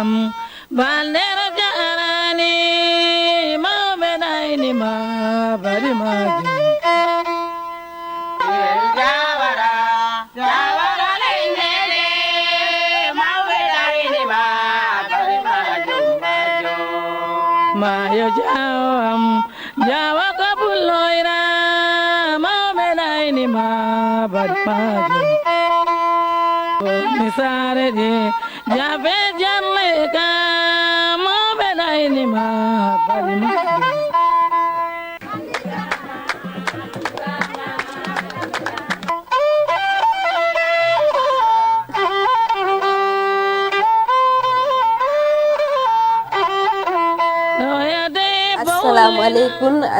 Bandera jarani ma benaini ma bari ma Jawara jawara lengere ma benaini ma bari ma jumbajo Mayo jawam jawa kabuloira ma benaini ma bari ma misare di jabe janle ka ma benaini ma bari ma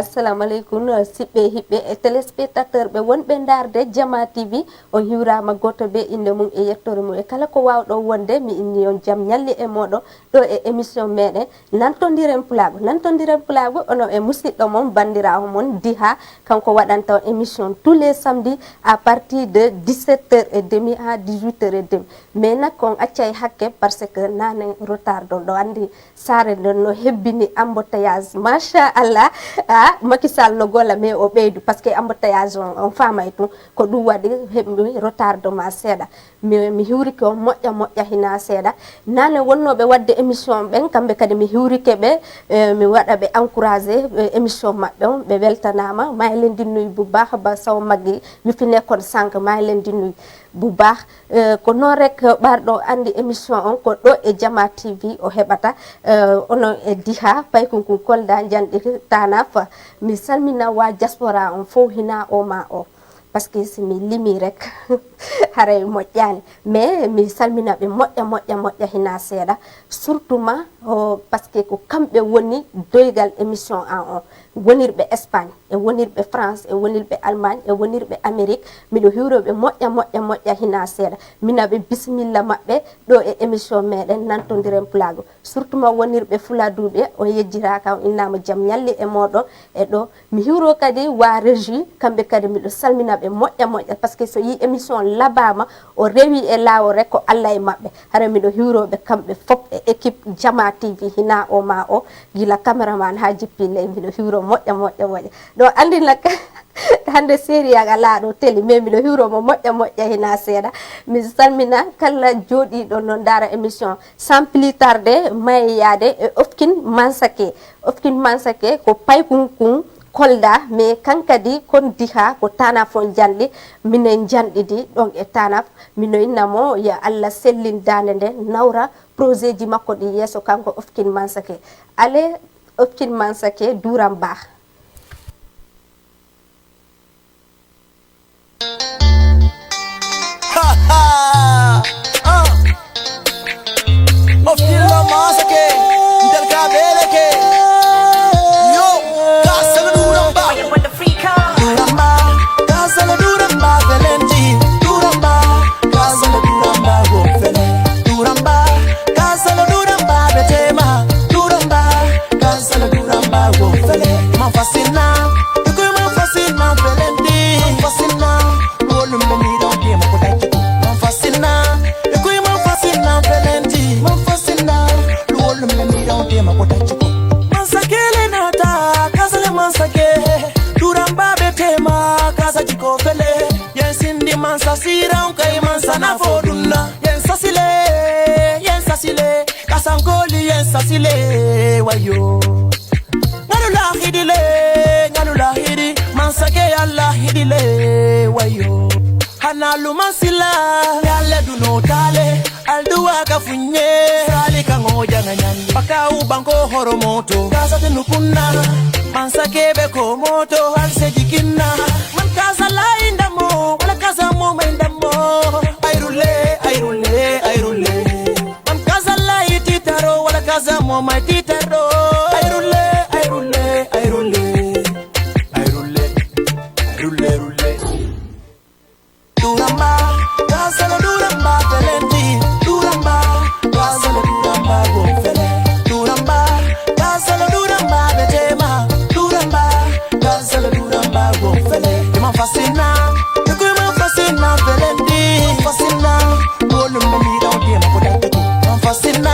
assalamu alaikum siɓɓe hiɓɓe e téléspectateur ɓe wonɓe darde Jama TV on hiwrama goto be inde mum e yettore mum e kala ko wawɗo wonde mi inni on jaam ñalli e moɗon ɗo e émission meɗen nantodiren pulago ono e musidɗo mon bandirawo mon Diha kanko waɗanta on émission tous les samedis à partir de 17h30 à 18h30 mais nak on accay hakke parce que nane retard ɗo andi sare nden no hebbini embouteillage machallah Macky Sall no golla mais o ɓeydu parce que embouteillage on famay tum ko ɗum waɗi heɓmi retardement seeɗa mi hiwrike on moƴƴa hina seeɗa nane wonnoɓe wadde émission ɓen kamɓe kadi mi hiwrike ɓe mi waɗa ɓe encouragé émission maɓɓe on ɓe weltanama ma elen dinnuy bu baax ba saw maggi wifine kon sank ma elen dinnuy bu baax ko noon rek ɓarɗo andi émission on ko ɗo e Jama TV o heɓata ono e Diha paykunkun kolda janɗi tanaf mi salmina wa diaspora on fof hina o ma o parce que si mi limi rek haray moƴƴani mais mi salmina ɓe moƴƴa hina seeɗa surtout ma parce que ko kamɓe woni doygal émission en on wonirɓe Espagne e wonirɓe France e wonirɓe Allemagne e wonirɓe Amérique miɗo hiwroɓe moƴƴa hina seeɗa minaɓe bisimilla maɓɓe ɗo e émission meɗen nantodiren pulago surtout ma wonirɓe Fuladuɓe o yejjiraka o innama jaam ñalli e moɗon e ɗo mi hiwro kadi wa régie kamɓe kadi miɗo salminaɓe moƴƴa parce que so yi émission labama o rewi e lawol rek ko Allah e maɓɓe hara miɗo hiwroɓe kamɓe fop e équipe Jama TV hina o ma o gila caméraman ha jippille miɗo hiwro moƴƴa ɗo andi nak hande série aga laaɗo télé mais miɗo hiwromo moƴƴa hina seeɗa mi salmina kala jooɗiɗo no dara émission sans plus tarder mayeyade e Ofkin Mansake ko paykunkun Kolda mais kankadi kon Diha ko tanaf on janɗi minen janɗiɗi ɗon e tanaf mino innamo ya Allah sellin dande nde nawra projet ji makko ɗi yeeso kanko Ofkin Mansake ale Ofkin Mansake duram ba Ofkin Mansake del kabeleke yo kasala duramba kasala duramba velenti duramba kasala duramba gofele duramba kasala duramba betema duramba kasala duramba gofele man fascina velenti man fascina wolum mi do de mo ko dai man fascina velenti man fascina wolum mi do de mo ko dai Mansakele nata kasale mansake duramba betema kasa jiko fele yen sindi mansa siran kai mansa na fodunna yen sasile kasankoli yen sasile wayo ngalu lahidi mansake Allah hidile wayo hanalu mansila yalle duno tale alduwa kafunye sali kangoja nganyani baka ubanko horomoto kasa tenukunna mansake be ko moto halse jikinna man kasa la indamo wala kasa mo mindamo ayrule man kasa la ititaro wala kasa mo mai titaro ayrule duramba kasala duramba velenti duramba kasala duramba gofele duramba kasala duramba betema duramba kasala duramba gofele man fascina velenti fascina wolum mi do de ma ko dai man fascina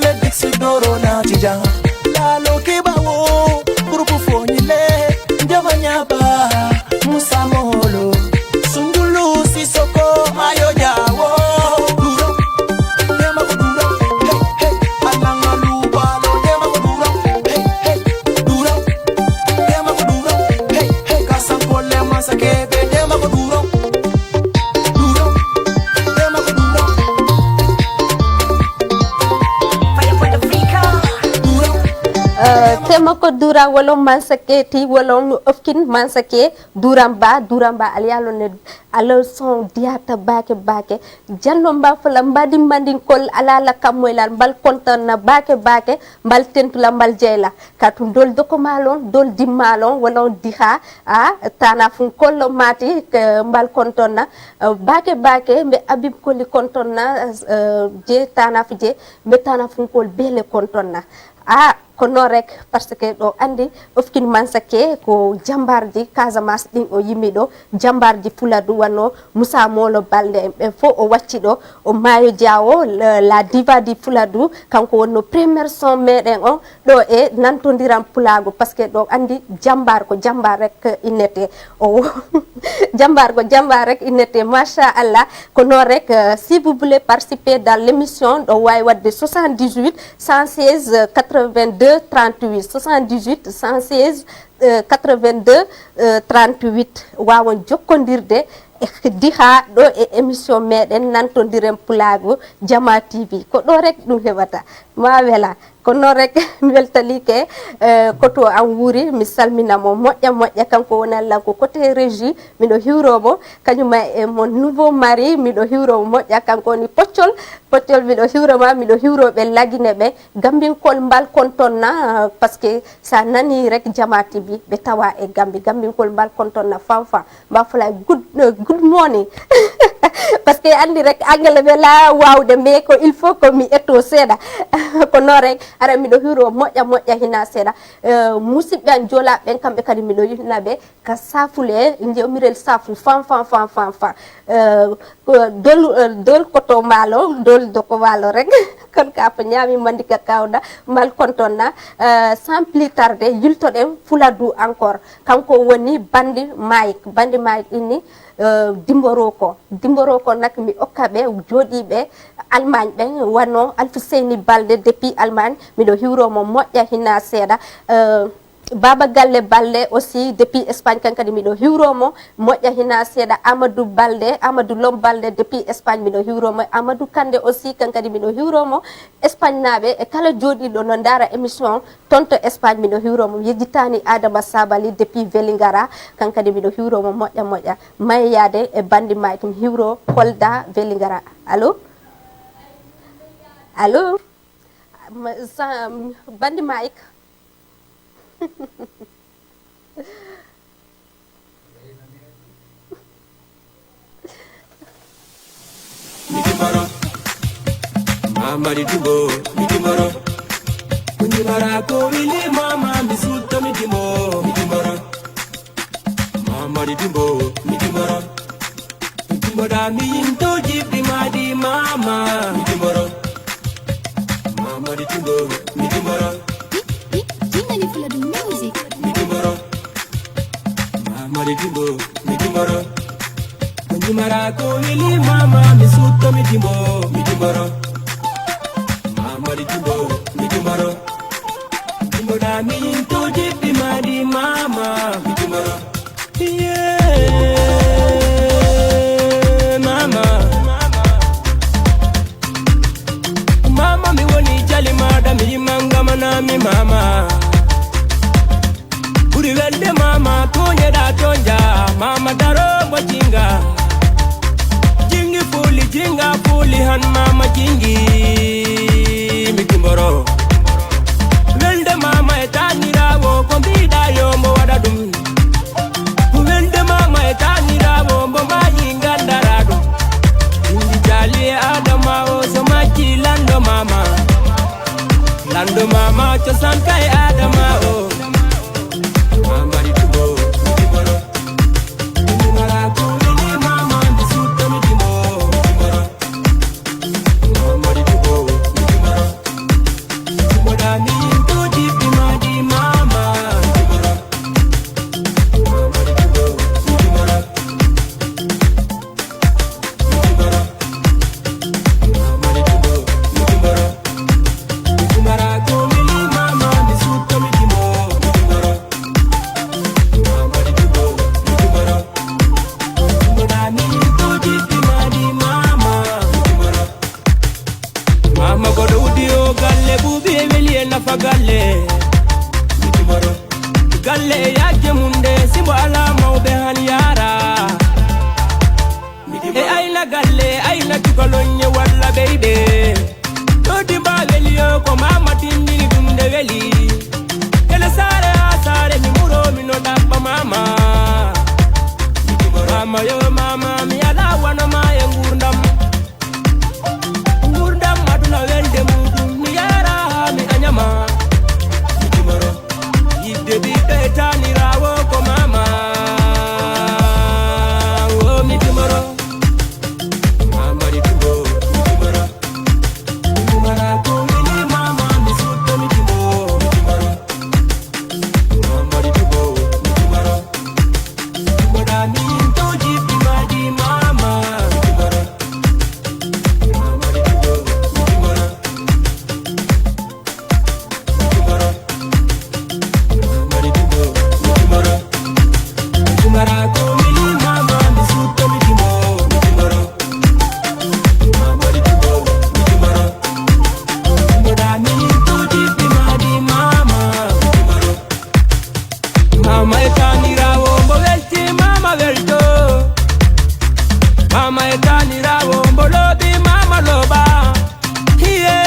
le dixi doro na tija la lo ke bawo grupo fonile njabanya ba Musa Molo Sundulu Sisoko Mayo Jawo Duro Dema ko duro Hey hey Alanga lubalo Dema ko duro Hey hey Duro Dema ko duro Hey hey Kasankole Masakebe Dema ko duro Duro Dema ko duro Fire for the Africa Duro tema ko dura wolo mansake ti wolo ofkin mansake duramba alialo ne alo son diata bake janno mba fala mbadi mandin kol alala kamoyla mbal kontan na bake mbal tentula mbal jeyla katun dol doko malon dol dimmalon wala diha tana fun kollo mati mbal konton na bake mbe abib koli konton na je tana fije mbe tana fun kol bele konton na kono rek parce que do andi ofkin mansake ko jambarji Casamance din o yimido jambarji fuladu wano Musa Molo Balde fo o wacci do o Mayo Diawo la diva di fuladu kanko wonno premier son meden on do e nantondiram pulago parce que do andi jambar rek inete o jambar rek inete masha Allah kono rek si vous voulez participer dans l'émission do way wadde 78 116 82 38 78 116 82 38 wawon jokkondirde diha do e émission meden nantondiren pulago Jama TV ko do rek dum hebata ma wela kono rek weltalike koto am wuri mi salmina mo moƴƴa kanko wonalla ko côté régie miɗo hiwromo kañuma e mon nouveau mari miɗo hiwromo moƴƴa kanko ni poccol miɗo hiwroma miɗo hiwroɓe laguineɓe gambinkol mbal kontonna parce que sa nani rek Jama TV ɓe tawa e gambinkol mbal kontonna fanfa mba fala good morning parce que andi rek anglais be la wawde me ko il faut ko mi etto seeda ko no rek ara miɗo hiro moƴƴa hina seeda musidɓe an jolaɓe kamɓe kadi miɗo yinaɓe ka safule jewmirel saful fan dol koto malo dol doko walo rek kon ka fa ñami mandika kawda mal kontonna sans plus tarder yultoɗen fuladu encore kanko woni bandi Mike inni dimboro ko nak mi okkaɓe joɗiɓe Allemagne ɓen wanno Alfuseni Balde depuis Allemagne miɗo hiwromo moƴƴa hina seeɗa Baba Galle Balde aussi depuis Espagne kankadi miɗo hiwromo moƴƴa hina seeɗa Amadou Lom Balde depuis Espagne miɗo hiwromo Amadou Kande aussi kankadi miɗo hiwromo Espagne naɓe e kala joɗiɗo no dara émission tonto Espagne miɗo hiwromo yejjitani Adama Sabali depuis Vélingara kankadi miɗo hiwromo moƴƴa mayeyade e bandi Mike mi hiwro Kolda Vélingara allo bandi Mike Midimara, mama didubo, midimara. Midimara ko wili mama misuta midimo, midimara. Mama didubo, midimara. Midimara mi into jipi madi mama, midimara. Mama didubo, midimara. Midimara, mama didubo, midimara. Midimara ko wili mama misuta midimara. Mama didubo, midimara. Midimara mi into jipi madi mama, midimara. Yeah, mama mi woni jali mada mi mangama na mi mama. Uri welde mama tonye da tonja mama daro mo jinga fuli han mama jingi mikimboro welde mama etanira wo kombida yo mo wada dum welde mama etanira wo mo majinga darado indi jali adama o so maji lando mama chosan kai adama o nafa galle mitimoro galle yake munde simbo ala mawbe han yara e ayna galle ayna tukolonye walla beybe do dimba weliyo ko mama tindini dumde weli kala sare asare mi muro mino dabba mama mama yo mama mi ala wana ma e ngurdam aduna welde mudum mi yara mi anyama mitimoro yidde bi betani rawo ko mama o mitimoro mama mitimoro mitimoro ko ni mama mi sutto mitimoro mama mitimoro moda mi toji di mama mitimoro mama mitimoro Kumara ko mili mama mi sutto mitimoro mama mitimoro moda mi toji di mama mitimoro mama etanirawo mbo welti mama welto mama etanirawo mbo lobi mama loba hiye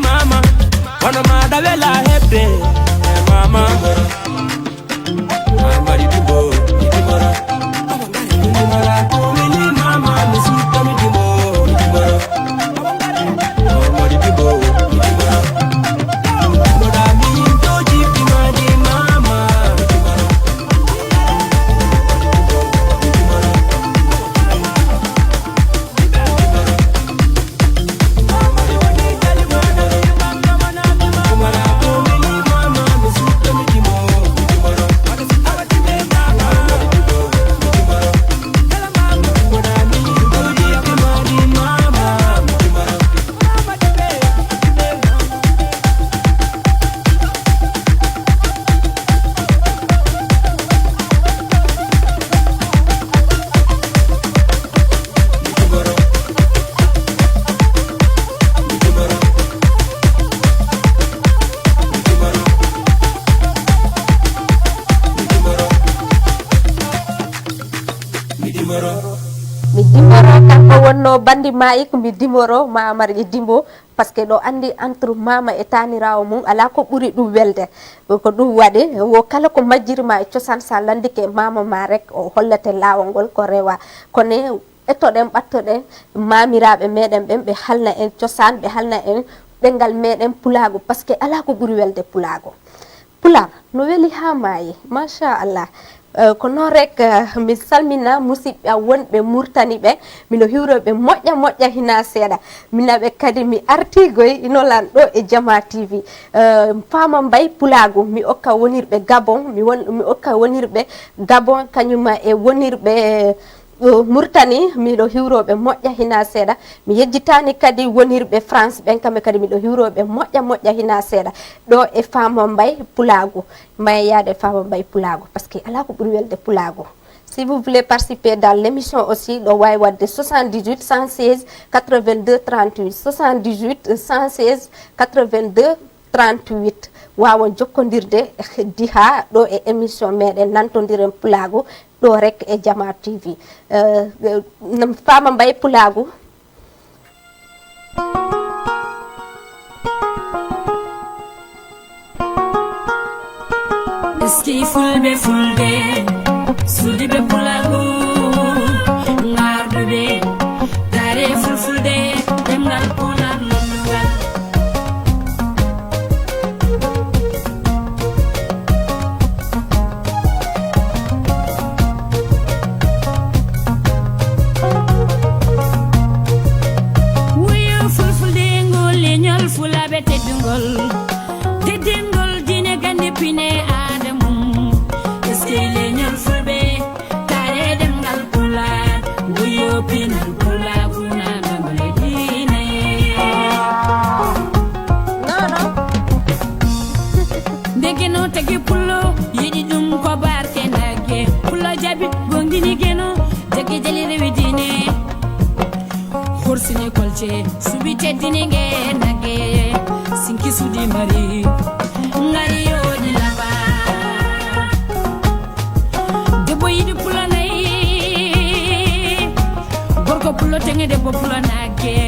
mama wana mada wela hebde mama mama mitimoro kumara ko mili mama mi sutto mitimoro mama mitimoro moda mi toji di mama kumara ko mili mama mi sutto mitimoro moda mi toji di mama mi dimoro kanko wonno bandi mayi ko mi dimoro mamar e dimbo par ce que ɗo andi entre mama e tanirawo mum ala ko ɓuuri ɗum welde ko ɗum waɗi wo kala ko majjirma e cosaan sa landike mama ma rek o hollete lawol ngol ko rewa kono ettoɗen ɓattoɗen mamiraɓe meɗen ɓen ɓe halna en cosaan ɓe halna en ɗengal meɗen pulago par ce que ala ko ɓuuri welde pulago pular no weli ha mayi machallah ko non rek mi salmina musidɓe wonɓe murtani ɓe mino hiwroɓe moƴƴa hina seeɗa minaɓe kadi mi artigoy inolan ɗo e Jama TV Fama Mbay Pulago mi okka wonirɓe Gabon mi okka wonirɓe Gabon kañuma e wonirɓe Murtani miɗo hiwroɓe moƴƴa hina seeɗa mi yejjitani kadi wonirɓe France ɓen kamɓe kadi miɗo hiwroɓe moƴƴa hina seeɗa ɗo e Fama Mbay Pulago mbay yaade Fama Mbay Pulago par ce que ala ko ɓuuri welde Pulago. Si vous voulez participer dans l'émission aussi ɗo wawi wadde 78 116 82 38 78 116 82 38 wawa jokkodirde diha ɗo e émission meɗen nantodiren Pulago ɗo rek e Jama TV Fama Mbay Pulago. Eski fulbe sudibe Pulago ngarduɓe tare fulfulde ɗemgal polar lollugal wuyo fulfulde ngol leñol fulaɓe teddugol dine gande pine adamum eski leñol fulɓe tare ɗemgal pular wuyo pinal Pulago naɗogole dine ndegeno tagi pullo yiɗi ɗum ko barke nagge pullo jabi gongini geno jagge jali rewi dine horsini kolce suɓi teddini nge nagge sinki sudi mari ngari yo di laba de boy di pulanay gorko pulo tenge de pulo nage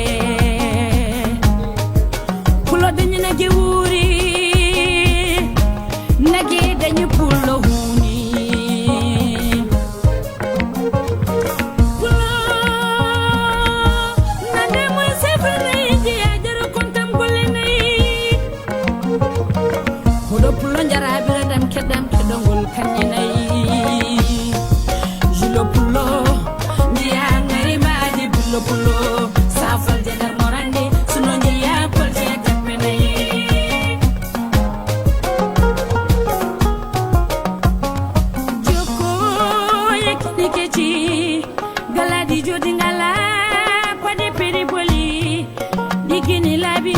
pulo dañu nage wuri nage dañu pulo huni pulo nade moy sefere ji ajaro kontam golle nay hodo pulo jarabira dam kedongol kanye nay julo pulo ndiya ngari maji pulo safal de dar morande suno ndiya pol je tapene joko yekni kechi galadi jodi ngala pade peri boli digini labi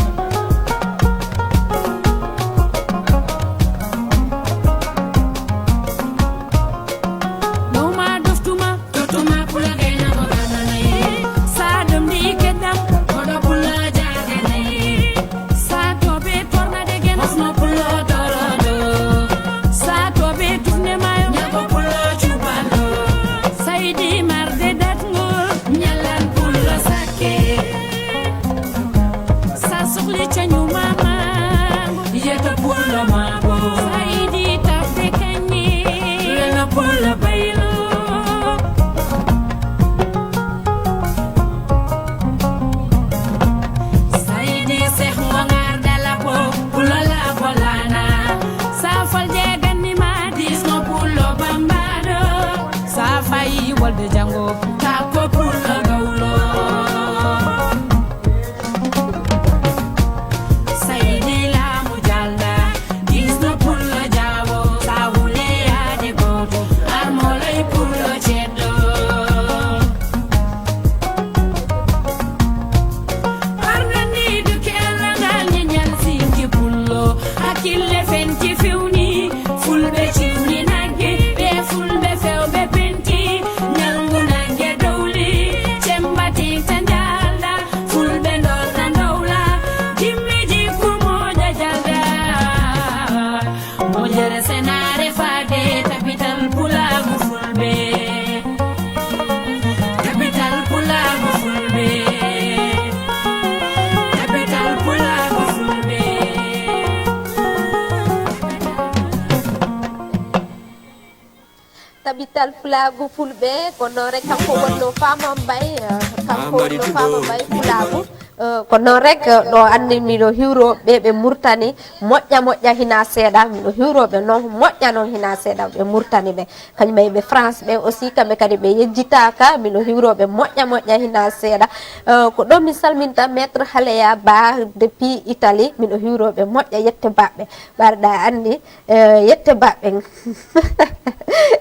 Noma doftuma pula gena gorana nay sadam di kedam odo pula jaga nay sato be torna de gen osno pula dorado sato be tufne mayo nyako pula chubalo saidi marde datngo nyalan pula sake sa soxli chanyu mama yeto pula mabo saidi tafde kanyi lena pula baylo Saidi seh wangar dalapo pulo la bolana safal jegan ni madis no pulo bambado safai walde jango tako pulo gaulo Saidi la mujalla dis no pulo jawo sawule ade goto armolay pulo chedo Arnani du kella ngal nyal sinki pullo akille fenti fiwni fulbe ciwni nagge be fulbe fewbe penti nyangu nagge dowli cembati tanjalda fulbe ndolna ndowla jimmiji kumoja jalda mojere senare fade tapital pulagu fulbe tapital pulagu fulbe Capital pulagu fulbe tabital fulagu fulbe kono rek kanko wonno fama mbay kanko wonno fama mbay fulagu kono rek do andi miɗo hiwroɓe ɓe murtani moƴƴa hina seeɗa miɗo hiwroɓe non moƴƴa non hina seeɗa ɓe murtani ɓe kañum e ɓe France ɓe aussi kamɓe kadi ɓe yejjitaka miɗo hiwroɓe moƴƴa hina seeɗa ko ɗo mi salminta maître Haleya Ba depuis Italie miɗo hiwroɓe moƴƴa yette baɓɓe ɓarɗa andi yette baɓɓe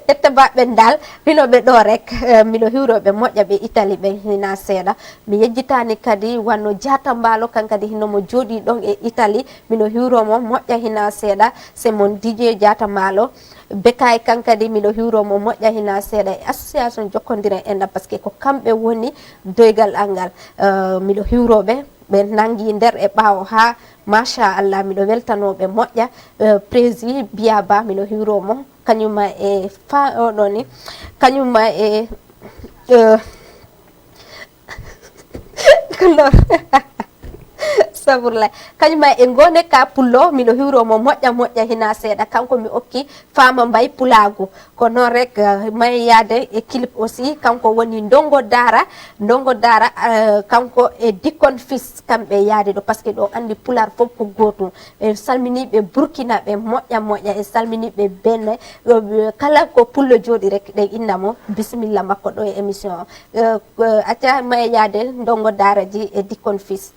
yette baɓɓe dal hinoɓe ɗo rek miɗo hiwroɓe moƴƴa ɓe Italie ɓe hina seeɗa mi yejjitani kadi wanno Jata Mbalo kan kadi hinomo joɗi ɗon e Italie miɗo hiwromo moƴƴa hina seeɗa c'est mon DJ Jata Mbalo Bekay kan kadi miɗo hiwromo moƴƴa hina seeɗa e association jokkodira enda par ce que ko kamɓe woni doygal alngal miɗo hiwroɓe ɓe nangi nder e ɓawo ha machallah miɗo weltanoɓe moƴƴa prési Biaba miɗo hiwromo kañuma e fa oɗo ni kañuma e kolor saburla kañuma e ngone ka pullo miɗo hiwromo moƴƴa hina seeɗa kanko mi okki fama mbay pulagu ko non rek may yaade e clip aussi kanko woni ndongo dara kanko e Dikon Fils kamɓe yaade ɗo par ce que ɗo andi pular fof ko gotum ɓe salminiɓe Burkina ɓe moƴƴa e salminiɓe Benin kala ko pullo joɗi rek ɗe innamo bisimilla makko ɗo e émission acca may yaade ndongo dara ji e Dikon Fils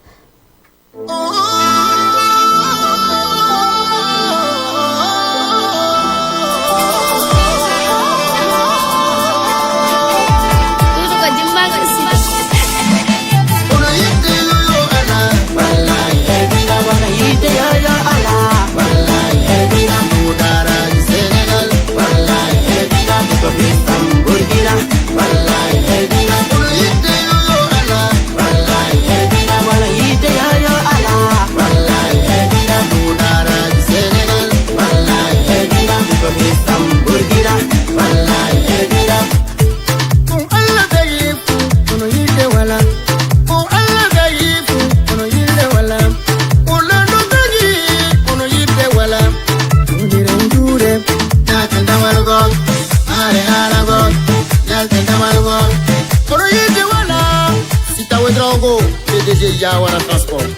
Jawara Transport.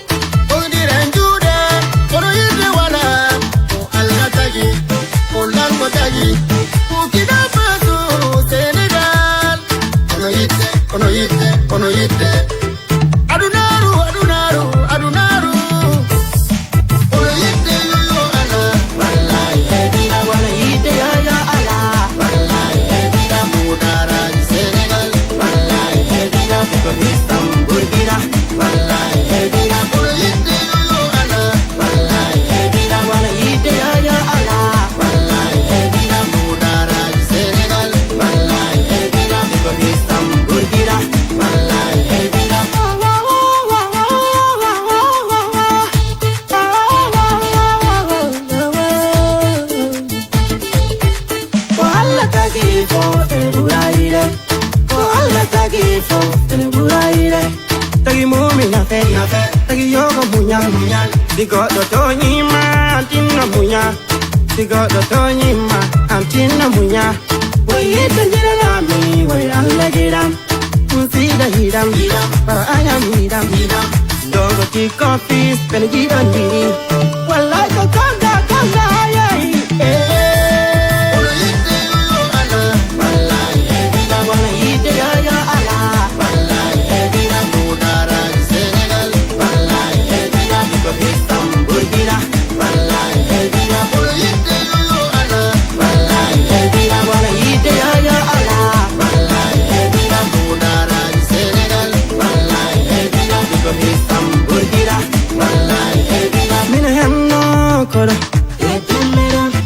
Ondiren jude, kono yide wala, o Allah tagi, o lango tagi, Burkina Faso, Senegal. Kono yide, kono yide, kono yide. Adunaru, adunaru, adunaru. Kono yide yo Allah, wallahi hedira wala yide ya Allah, wallahi hedira mudara di Senegal, wallahi hedira Pakistan, Burkina, wallahi hedira kono yide yo Allah, wallahi hedira wala yide ya Allah, wallahi hedira mudara di Senegal, wallahi hedira Pakistan, Burkina, wallahi hedira. Allah tagi fo eluraire, Allah tagi fo eluraire. Tagi mumi na fe, tagi yoga munya, digo do tonyima antina munya, digo do tonyima antina munya. Woye tanjira nami, woye Allah giram, musida hiram, para ayam hiram. Dogo ti coffee, pele giran diri, wallahi ko kanga ya. Kono yide yo Allah, wallahi hedira wala yide ya Allah, wallahi hedira mudara di Senegal, wallahi hedira Pakistan, Burkina, wallahi hedira kono yide yo Allah, wallahi hedira wala yide ya Allah, wallahi hedira mudara di Senegal, wallahi hedira Pakistan, Burkina, wallahi hedira. Mina hem no koda,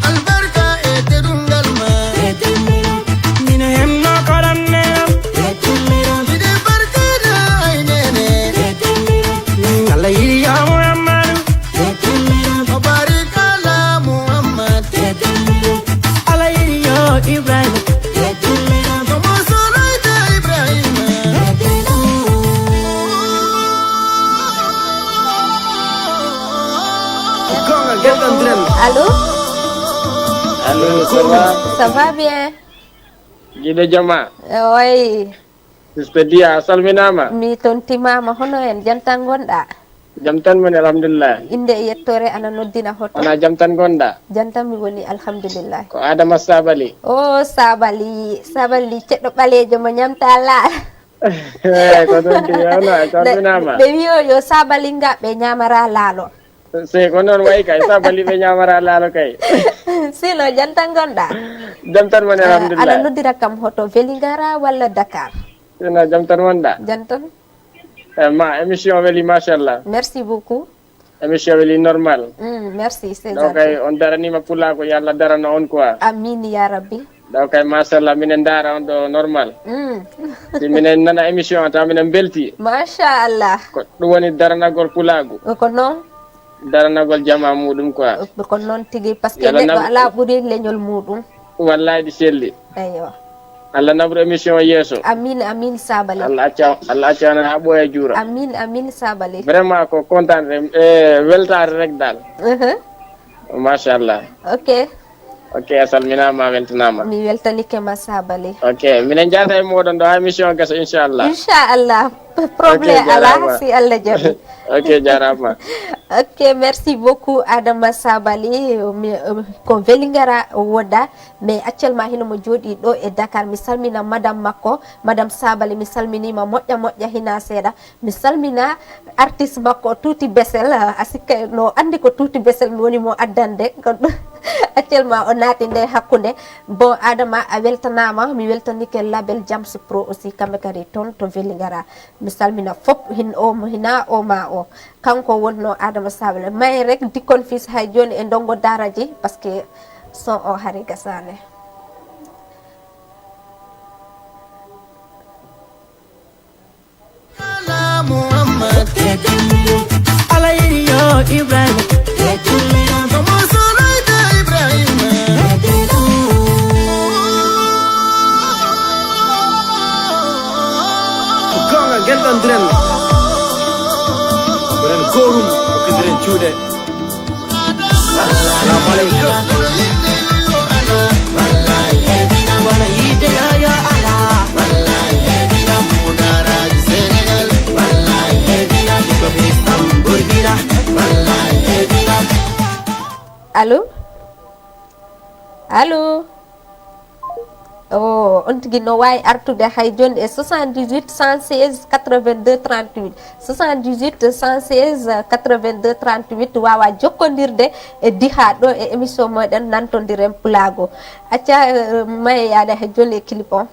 Albarka eterungal ma, mina hem no koda ne. ide barka da aynene, Allah yiri ya Muhammad, obarika la Muhammad, Allah yiri ya Ibrahim. tomo sonaita Ibrahima. Gonga geldan dren. Allô? Allô, ça va? Ça va bien? Gide jama. Oui, Suspedia salminama. mi tontimama hono en jantan gonɗa? Jamtan men alhamdulillah. Inde e yettore ana noddina hoto. Ana jamtan gonda. Jantan mi woni alhamdulillah. Ko Adama Sabali. O sabali ceɗɗo ɓalejo mo ñamta laal. Ko don di ana salminama. ɓe wi o yo sabali nga ɓe ñamara laalo. Se ko non way kay Sabali be nyamara lalo kay. Sino jantan gonɗa? Jamtan men Ana alhamdulillah. noddira kam hoto Vélingara walla Dakar? Sina jamtan wonda. Jantan? Ma émission weli machallah. Merci beaucoup. Émission weli normal. Merci, c'est Donc gentil. on darani ma pula ko yalla darana on quoi. Amin ya rabbi. Donc machallah minen dara on do normal. Si minen nana émission ta minen belti. Masha Allah. Ko dum woni daranagol pulagu. Ko non? Daranagol jama mudum quoi. Ko non tigi parce que Yalla neɗɗo nam- ala ɓuuri leñol muɗum. Wallahi di selli. Eywa. Allah nabro émission yeso. Amin amin sabali. Allah acca na ha boya jura. Amin amin sabali. Vraiment ko contane weltare rek dal. Machallah. Ok, Ok salminama weltanama. mi weltanike ma sabali. Ok minen jata e moɗon ɗo ha émission gasa inchallah. Inchallah, problème Ok, ala jarama. si Allah jaɓi. Ok jarama. Ok, merci beaucoup Adama Sabali. Ko Vélingara woda, mais actuellement hino mo jooɗi ɗo e Dakar. Mi salmina madame makko, madame Sabali, mi salminima moƴƴa hina seeɗa. Mi salmina artiste makko Tuuti Besel, a sikka no andi ko Tuuti Besel mi woni mo addande kono actuellement o naati nde hakkunde. Bon Adama a weltanama, mi weltanike label Jams Pro aussi kamɓe kadi toon to Vélingara. Mi salmina fop hina o ma o kanko wonno Adama Sabali. May rek dikkon fils hay joni e ndongo daraji parce que son o hari gasane. Allah Muhammad, Allah yiri ya Ibrahim. tomo sonaita Ibrahima. Gonga geldan dren. Dren korum ko dren juude. Assalamu alaikum. allo allo oh on tigi no wawi artude hay joni e 78 116 82 38 78 116 82 38 wawa jokkodirde e diha ɗo e émission moɗen nantodiren pulago acca maye yaade hay joni e clip on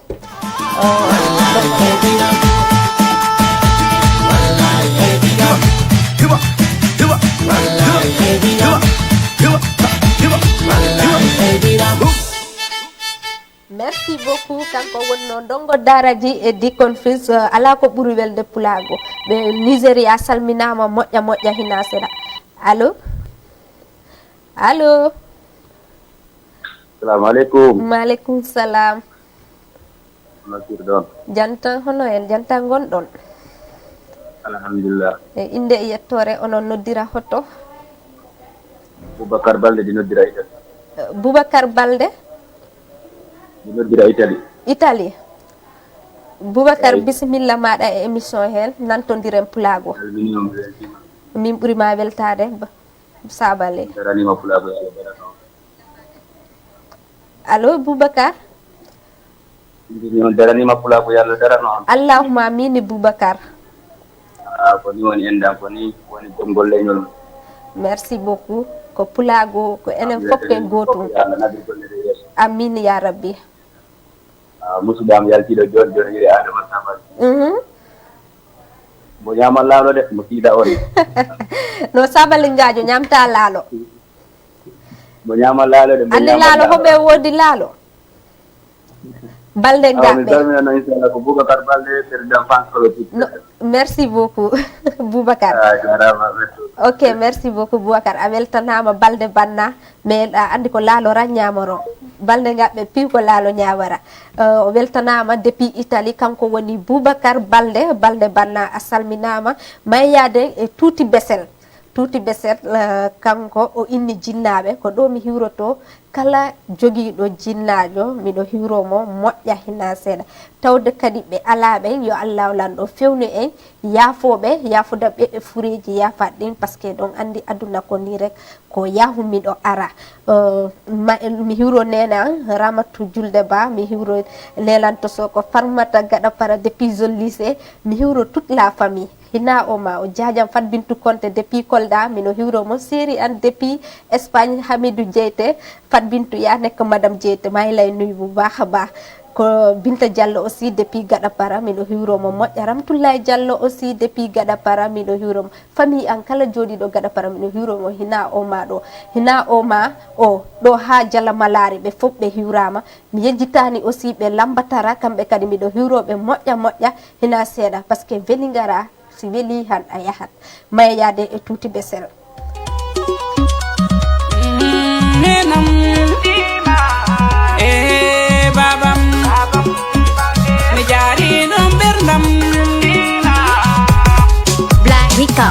merci beaucoup kanko wonno ndongo daraji e dikon fils ala ko ɓuuri welde pulago ɓe Nigéria salminama moƴƴa moƴƴa hina seeɗa allo allo Assalamu alaikum. maaleykum salam Makirɗon. jantan hono en jantan gonɗon Alhamdulillah. e inde e yettore onon noddira hoto Boubacar Balde di noddira Italie. Boubacar Balde Di noddira Italie. Italie Boubacar Eyi. bisimilla maɗa e émission hen nantodiren pulago Aluminium Valentina. min ɓuurima weltade sabale Daranima Pulago Allah darano. allo Boubacar Ndini on daranima Pulago Allah darano. allahuma amini Boubacar Ko ni woni endan ko ni woni gongol leñol. merci beaucoup ko pulago ko enen fof ken gotum Allah nabi golle de yeso. amin ya rabbi Musudam yaltiɗo joni joni iri Adama Sambal. Mhm. Mo ñama laalo de mo tiiɗa on. no sabali ngajo ñamta laalo Mo ñama laalo de mo andi ñama laalo hoɓe wodi laalo balde Min gaɓɓe salminano inchallah ko Boubacar Balde président France politique. no, merci beaucoup Boubacar Jarama merci. ok merci beaucoup Boubacar a weltanama balde banna mais andi ko laalo raññamoro balde gaɓɓe piw ko laalo ñawara o weltanama depuis Italie kanko woni Boubacar Balde balde banna a salminama mayyade e tuuti besel kanko o inni jinnaɓe ko ɗo mi hiwroto kala joguiɗo jinnajo miɗo hiwromo moƴƴa hina seeɗa tawde kadi ɓe alaɓen yo Allah lanɗo fewnu en yaafoɓe yaafudaɓe e fureji yafat ɗin par ce que ɗon andi aduna ko ni rek ko yahu miɗo ara mi hiwro nena Ramatou Julde Ba mi hiwro Lelanto Soko Farmata Gaɗa Para depuis zone lycée mi hiwro toute la famille hina o ma o jajam Fat Bintou Konté depuis Kolda mino hiwro mo séri an depuis Espagne Hamidou Diété Fat Bintou ya nekk madame Diété maa ngi lay nuyu bu baax a baax ko Binta Diallo aussi depuis Gaɗa Para miɗo hiwromo moƴƴa Ramtoulaye Diallo aussi depuis Gaɗa Para miɗo hiwromo famille an kala joɗiɗo Gaɗa Para miɗo hiwromo hina o ma ɗo hina o ma o ɗo ha Jala Malari ɓe fof ɓe hiwrama mi yejjitani aussi ɓe Lambatara kamɓe kadi miɗo hiwroɓe moƴƴa moƴƴa hina seeɗa par ce que weli ngara si weli han a yahat mayeyade e tuuti besel nenam e babam mi jaari ɗon ɓerdam Black Rico.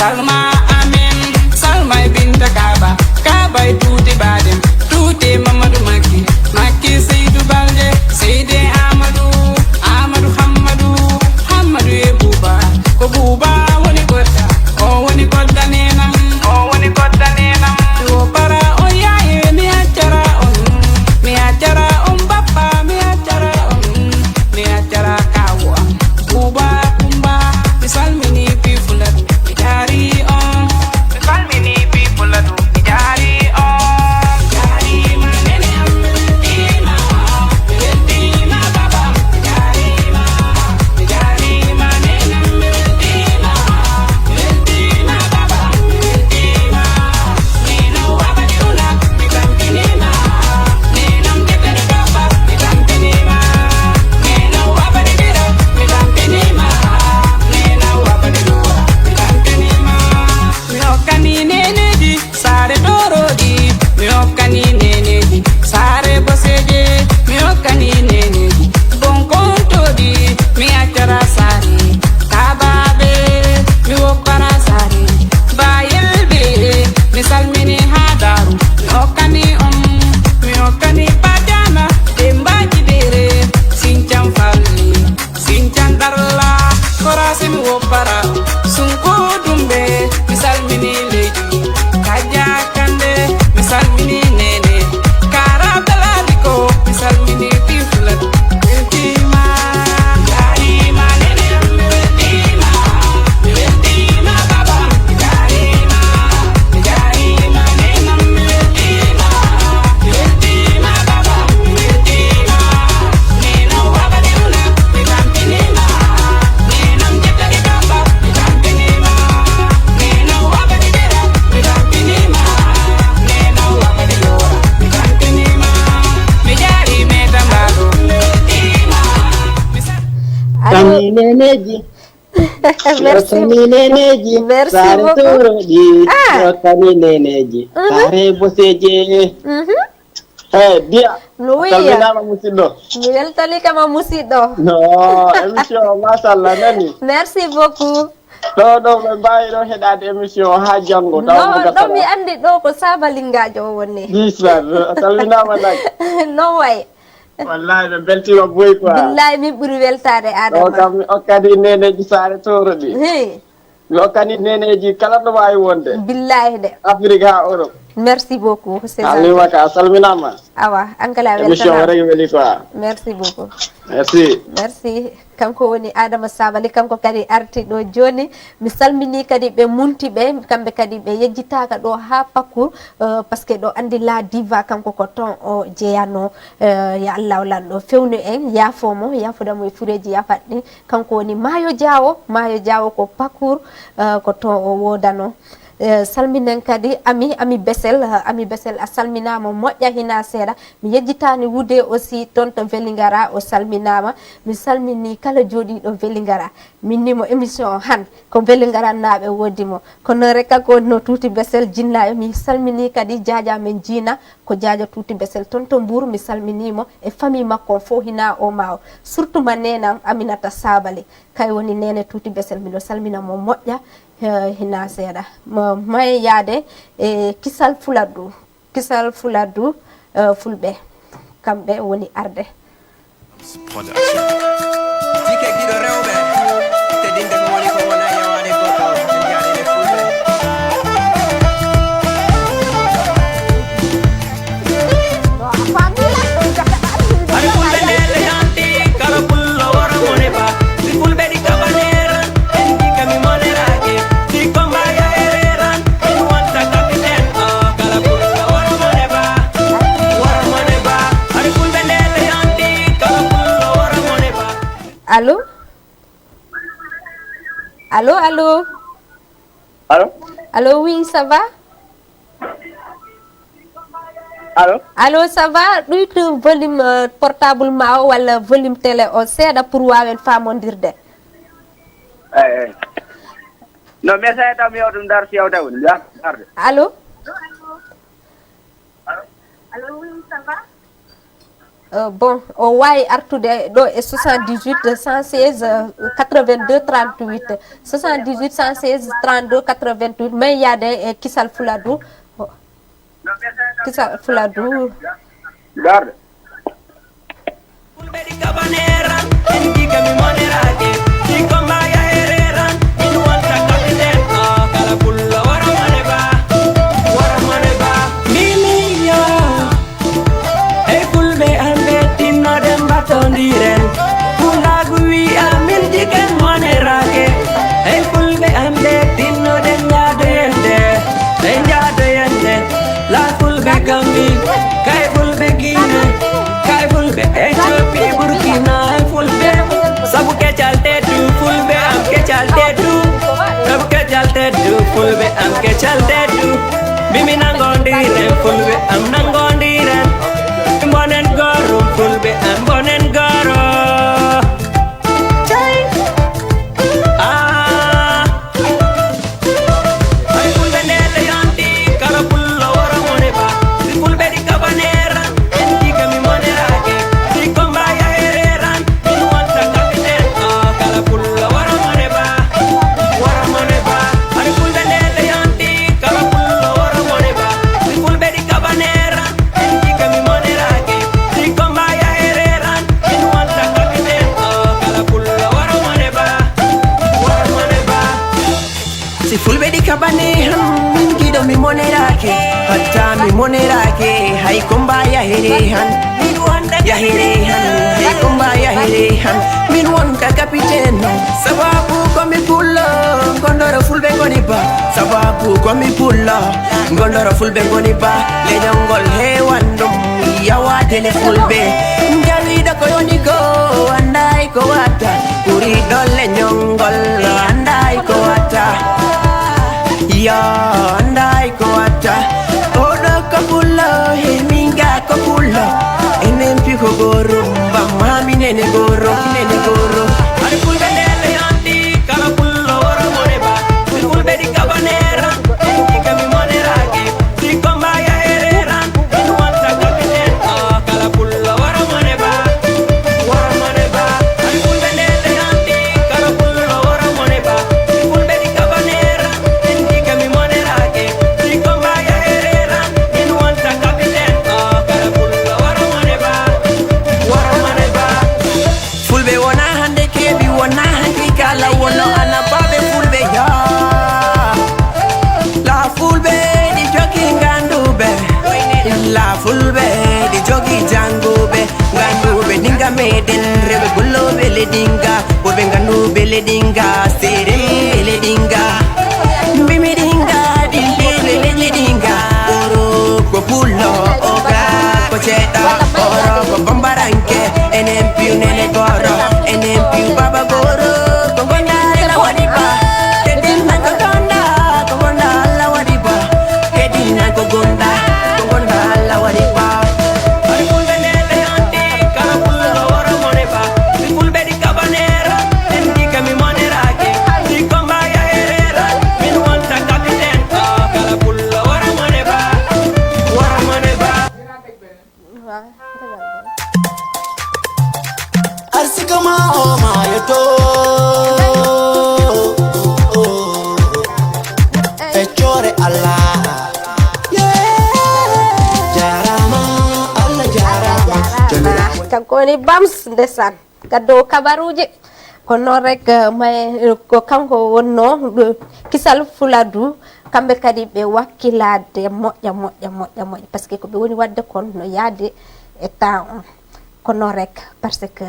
Salma Amin, Salma binta Kaba, Kaba tuti badem, tuti Mamadou Maki, Maki Seydou Balde, Seyde Amadou, Amadou Hamadou, Hamadou e Buba, ko Buba woni godda, o woni godda nenam, o woni godda nenam. O para o yaye mi achara on bappa mi achara kawo am. Buba kumba, mi salmini people at jari on, mi salmini people at jari on. Jari ma nene am, tima baba, jari ma nene am, tima baba, tima. Nina wabadi una, mi kantinima, ninam jekani baba, mi kantinima, nina wabadi dira, mi kantinima, nina wabadi dura, mi kantinima. Mi hokkani neneji, sare doroji, mi hokkani neneji, sare boseje, mi hokkani neneji, bonkontoji, mi accara sare, kababe, mi wokkana sare, bayelbe, mi salmini ha daru, mi hokkani bajana, dembaji dere, sincan falli, sincan darla, korasi mi woppara, sunko dumbe, mi salmini leji, kaja kande, mi salmini nene, kara daladiko, mi salmini tiflat, weltima, jarima nene am, weltima baba, jarima nene am, weltima baba, weltima, nena wabadi una, mi kantinima, nenam jekani baba, mi kantinima, nena wabadi dera, mi kantinima, nena wabadi dora, mi kantinima, mi jari me tambado, weltima, mi Allô? Neneji. Merci. Neneji. Merci Sare beaucoup. toroji. Ah. Neneji. Sare boseje. Dia. Oui. Salminama musidɗo. Mi weltani kama musidɗo. No, émission machallah nani. Merci beaucoup. ɗo ɓe mbawi ɗo heɗade émission ha janggo No, ɗo mi andi ɗo ko sabalingajo o woni. Islam, salminama nani. No way. Wallahi ɓe beltima boy quoi. Billahi min ɓuri weltade ɗo Adama. kam mi okkadi neneji sare toroɗi. Mi okkani neneji kala ɗo wawi wonde. Billahi de. Afrique ha Europe. Merci beaucoup. C'est ça. Alimaka salminama. Awa, ankala Émission weltana. regi weli quoi. Merci beaucoup. Merci. Merci. Kanko woni Adama Sabali kanko kadi arti ɗo joni mi salmini kadi ɓe munti ɓe kamɓe kadi ɓe yejjitaka ɗo ha Pakour par ce que ɗo andi la diva kanko ko ton o jeyano ya Allah lanɗo fewnu en yafomo yafudamo e fureji yafatɗi kanko woni Mayo Diawo ko Pakour ko ton o wodano salminen kadi ami Bessel a salminama moƴƴa hina seeɗa mi yejjitani wude aussi toon to Vélingara o salminama mi salmini kala jooɗiɗo Vélingara minnimo émission o han ko Vélingara naɓe wodimo kono rek kanko wonno Tuuti Bessel jinnaɓe mi salmini kadi jaaja men jiina ko jaaja Tuuti Bessel toon to Mbour mi salminimo e famille makko fo hina o mawo surtout ma nenam Aminata Sabali kay woni nene Tuuti Bessel miɗo salminamo moƴƴa hina seeɗa may yaade e kisal fuladdu fulɓe kamɓe woni arde Dike giɗo rewɓe teddinde ko woni ko wona yewade goɗɗo en jaadine fulɓe aɗa fulɓe ndelle janti kala pullo woro mone ba si fulɓe ɗi kabanera en jikami monerake si kombaya ereran en wonta capitaine o kala pullo woro mone ba aɗa fulɓe ndelle janti kala pullo woro mone ba. Allô? Allô, allô? Allô? Allô, oui, ça va? Allô? Allô, ça va? Ɗuytu volume portable ma o walla volume télé o seeɗa pour wawen famodirde. non mais sa tam yow ɗum dar fiyawta woni darde Allô? bon o wawi artude ɗo e 78 116 82 38 78 116 32 88 may yaade e kisal Fuladou Garde. Tondiren Pulagu wi amin diken monerake Hey fulbe ande tinno den jado yende La fulbe gambi Kay fulbe Guinea Kay fulbe Ethiopia Burkina fulbe Sabu kecal tedu fulbe am kecal tedu Sabu kecal tedu fulbe am kecal tedu Bimi nangondiren fulbe am nangondiren Bonen goro fulbe am bonen goro Ay fulbe nele yanti kala pullo wara moneba Si fulbe di kabanera enti kami monerake Si komba ya hereran min wanta kapiten kala pullo wara moneba Ay fulbe nele yanti kala pullo wara moneba Si fulbe di kabanera enti kami monerake Si komba ya hereran min wanta kapiten kala pullo wara moneba Si fulbe di kabane min gido mi monerake hatta mi monerake hay komba ya herehan min wonda ya herehan hay komba ya herehan min wonda kapiteno sababu ko mi pullo gondoro fulbe goni ba sababu ko mi pullo gondoro fulbe goni ba le jangol hewandum yawa tele fulbe jalida ko yoni go andai ko wata puri dolle nyongol andai ko wata ya andai ko wata odo ko pullo he minga ko pullo enen pi ko goro ba mami nene goro ari pulbe nele yanti kala pullo wara moneba fulbe di kabanera enti kami monerake si komba ya hereran min wanta kapiten kala pullo wara moneba ari pulbe nele yanti kala pullo wara moneba fulbe di kabanera enti kami monerake si komba ya hereran min wanta kapiten kala pullo wara moneba fulbe wona hande kebi wona hande kala wono ana babe fulbe ya la fulbe di jogi ngandube la fulbe di jogi jangube ngandube dinga meden rebe gollo bele dinga bobe ngandube le dinga sere le dinga bimi dinga dile le dinga oro ko pullo oga ko cheda oro ko bombaranke enen piu nene goro enen piu baba goro ko gonda la wadiba kedin na ko gonda la wadiba kedin na ko gonda la wadiba ari fulbe nele yanti kala pullo wara moneba si fulbe di kabanera enti kami monerake si komba ya herera min wanta kapiten kala pullo wara moneba Arsikama o mayoto Echore Allah Jarama Allah jarama kankoni bams ndesan kaddo kabaruji ko non rek may ko kanko wonno kisal Fuladou kambe kadi be wakkilade moƴƴa parce que ko be woni wadde kon no yaade e temps kono rek parce que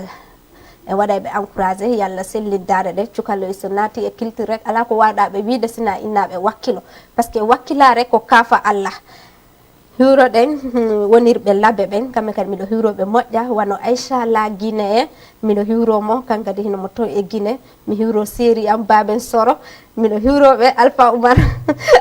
e waɗa ɓe encouragé yalla sellidade ɗe cukaloy so naati e culture rek ala ko waɗaɓe wiide sina innaɓe wakkilo parce que wakkilare ko kaafa Allah hiwroɗen wonirɓe labbe ɓen kamɓe kadi miɗo hiwroɓe moƴƴa wano Aisha la Guinée miɗo hiwromo kankadi hino mo to e Guinée mi hiwro séri am Baben Soro miɗo hiwroɓe Alpha Oumar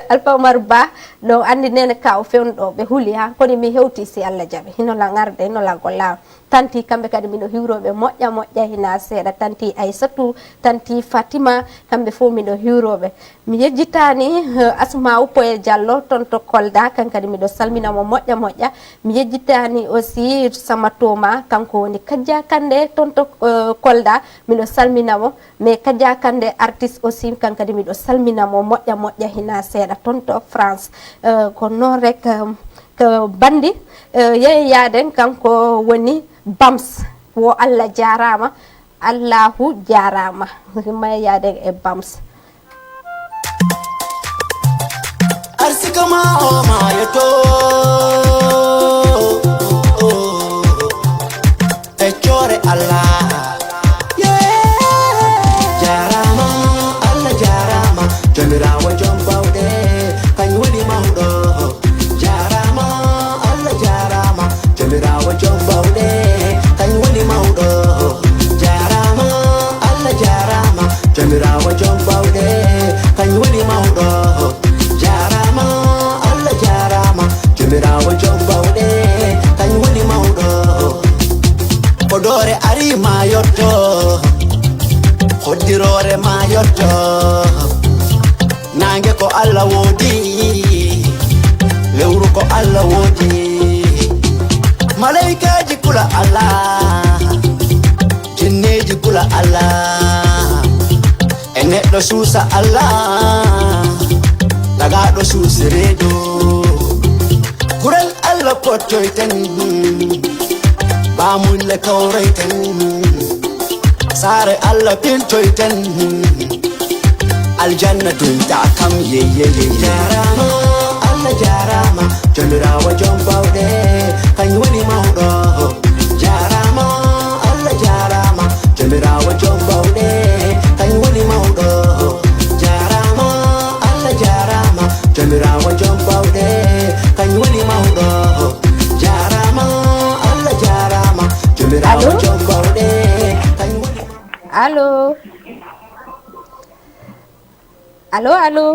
Alpha Oumar Ba ɗo andi nene ka o fewnuɗo ɓe huuli ha kono mi hewti si Allah jaaɓi hinola garde hinola gollawa tanti kamɓe kadi miɗo hiwroɓe moƴƴa hina seeɗa tanti Aissatou tanti Fatima kamɓe fof miɗo hiwroɓe mi yejjitani Asma'u Poye Diallo toon to Kolda kankadi miɗo salminamo moƴƴa mi yejjitani aussi sama toma kanko woni Kadja Kande toon to Kolda miɗo salminamo mais Kadja Kande artiste aussi kankadi miɗo salminamo moƴƴa hina seeɗa toon to France ko noon rek ko bandi yeeyaden kanko woni Bams wo Allah jarama Allahu jarama mayaden e Bams arsikama o mayoto e chore Allah jarama Allah jarama jomirawo jombawde kany woni mawdo jarama Allah jarama jomirawo jombawde kany woni mawdo jarama Allah jarama jomirawo jombawde kany woni mawdo jarama Allah jarama jomirawo jombawde kany woni mawdo odore ari mayotto hoddirore mayotto nange ko Allah wodi lewru ko Allah wodi malaikaji kula Allah jinneji kula Allah e neɗɗo suusa Allah tagaɗo suusiredo kural Allah pottoyten bamulle kawroyten sare Allah pintoyten aljanna dunta kam yeye jarama Allah jarama jomirawo jombawde kany woni mawɗo jarama Allah jarama jomirawo jombawde kany woni mawɗo jarama Allah jarama jomirawo jombawde kany woni mawɗo jarama Allah jarama jomirawo jombawde kany woni allo allo allo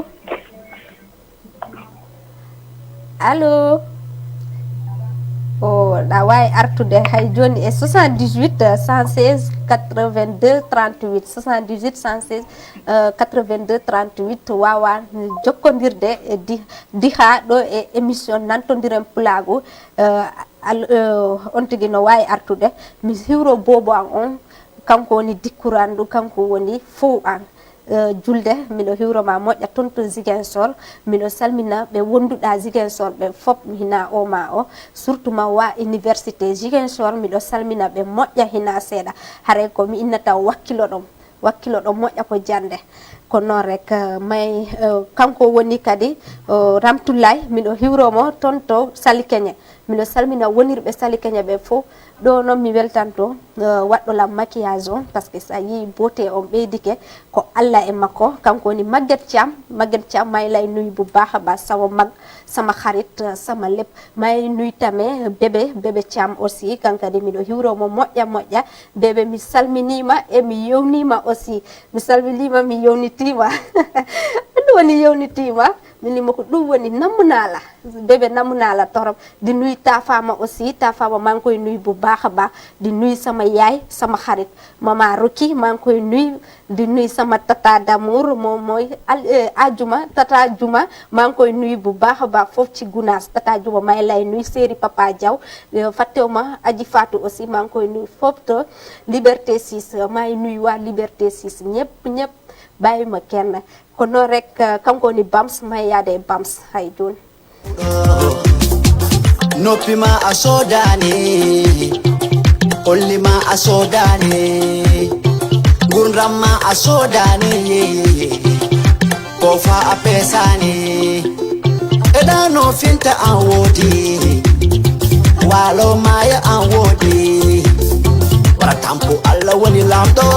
allo o ɗa wawi artude hay joni e 78 116 82 38 78 116 82 38 wawa jokkodirde e diha ɗo e émission nantodiren pulago on tigui no wawi artude mi hiwro bobo an on kanko woni dikkurandu kanko woni fow an julde miɗo hiwroma moƴƴa toon to Ziguinchor miɗo salmina ɓe wonduɗa Ziguinchor ɓe fop hina o ma o surtout ma wa université Ziguinchor miɗo salmina ɓe moƴƴa hina seeɗa haray ko mi innata wakkilo ɗon moƴƴa ko jande ko noon rek may kanko woni kadi Ramtoulaye miɗo hiwromo toon to Salikeñe miɗo salmina wonirɓe Salikeñe ɓe fof ɗo noon mi weltanto waɗɗo lam maquillage on par ce que sa yi beauté on ɓeydike ko Allah e makko kanko woni Maguette Thiam may lay nuy bu baax a baax sama xarit sama lépp may nuy tame bébé Thiam aussi kankadi miɗo hiwromo moƴƴa bébé mi salminima e mi yewnima aussi mi salminima mi yewnitima ɗum woni yewnitima minimo ko ɗum woni nammunala bébé nammunala torop di nuy ta fama aussi ta fama man koye nuy bu baax a baax di nuy sama yaay sama xarit mama Roki man koye nuy di nuy sama tata d'amour moom mooy ajuma tata juma man koye nuy bu baax a baax foofu ci Gounass tata juma may lay nuy séri papa Diaw fattewma aji Fatou aussi man koye nuy foofu to Liberté 6 may nuy waa Liberté 6 ñëpp bàyyima kenn ko noon rek kanko ni Bams may yaade Bams hay joni noppima a sodani hollima a sodani gurdamma a sodani ko fa a pesani eɗano finta an wodi walo maya an wodi wara tampu Allah woni lamɗo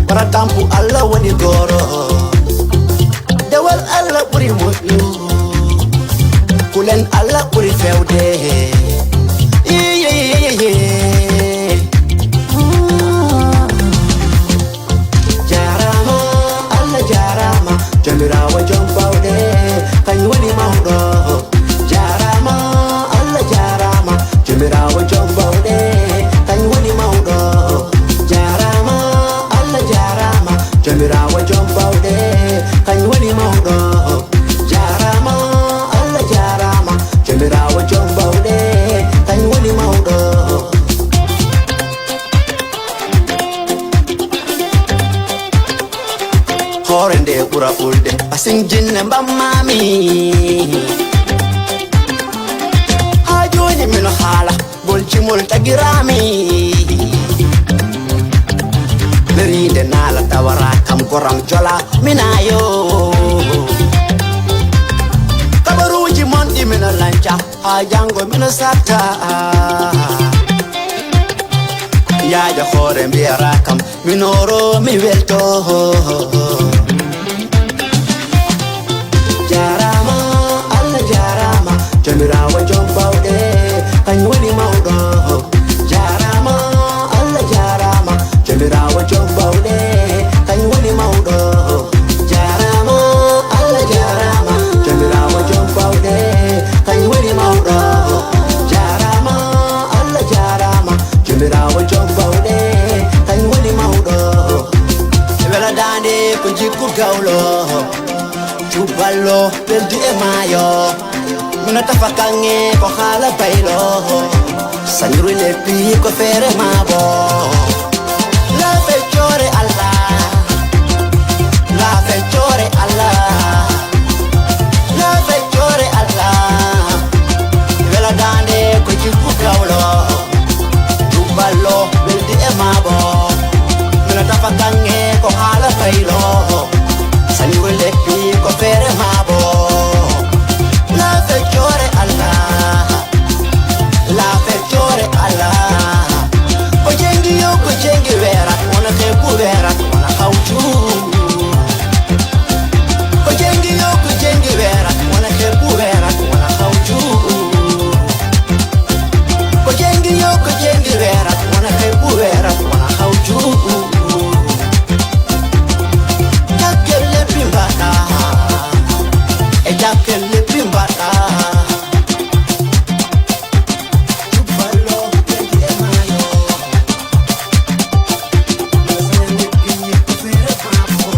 wara tampu Allah woni goro dewal Allah ɓuri moƴƴu kulen Allah ɓuri fewde jomirawo jom bawɗe kañum woni mawɗo jarama Allah jarama jomirawo jom bawɗe kañum woni mawɗo hoore nde ɓura ɓulde pasin jinne mbammami ha joni mino haala bolcimol tagirami berinde naala tawara kam goram jola minayo kabaruji monɗi mino lanca ha jango mino satta yaaja hoore mbiyara kam minoro mi welto jarama Allah jarama jomirawo jom bawɗe kañum woni mawɗo jarama Allah jarama jomirawo jom bawɗe kañum woni mawɗo jarama Allah jarama jomirawo jom bawɗe kañum woni mawɗo jarama Allah jarama jomirawo jom bawɗe kañum woni mawɗo weladande ko jikku gawlo Juballo beldu e mayo mina tafa kange ko hala baylo sanru le pi ko fere mabo la fechore Allah la fechore Allah la fechore Allah vela dande ko jiku gawlo Juballo beldu e mabo mina tafa kange ko hala baylo sanru le pi ko fere mabo la fechore Allah la fechore Allah ko jengi vera ona ke ku vera ona hauju ko jengi vera ona ke ku vera ona hauju ko jengi vera ona ke ku vera ona hauju takelle pimbata e takelle pimbata Juballo beldi e mayo sanru pi ko fere mabo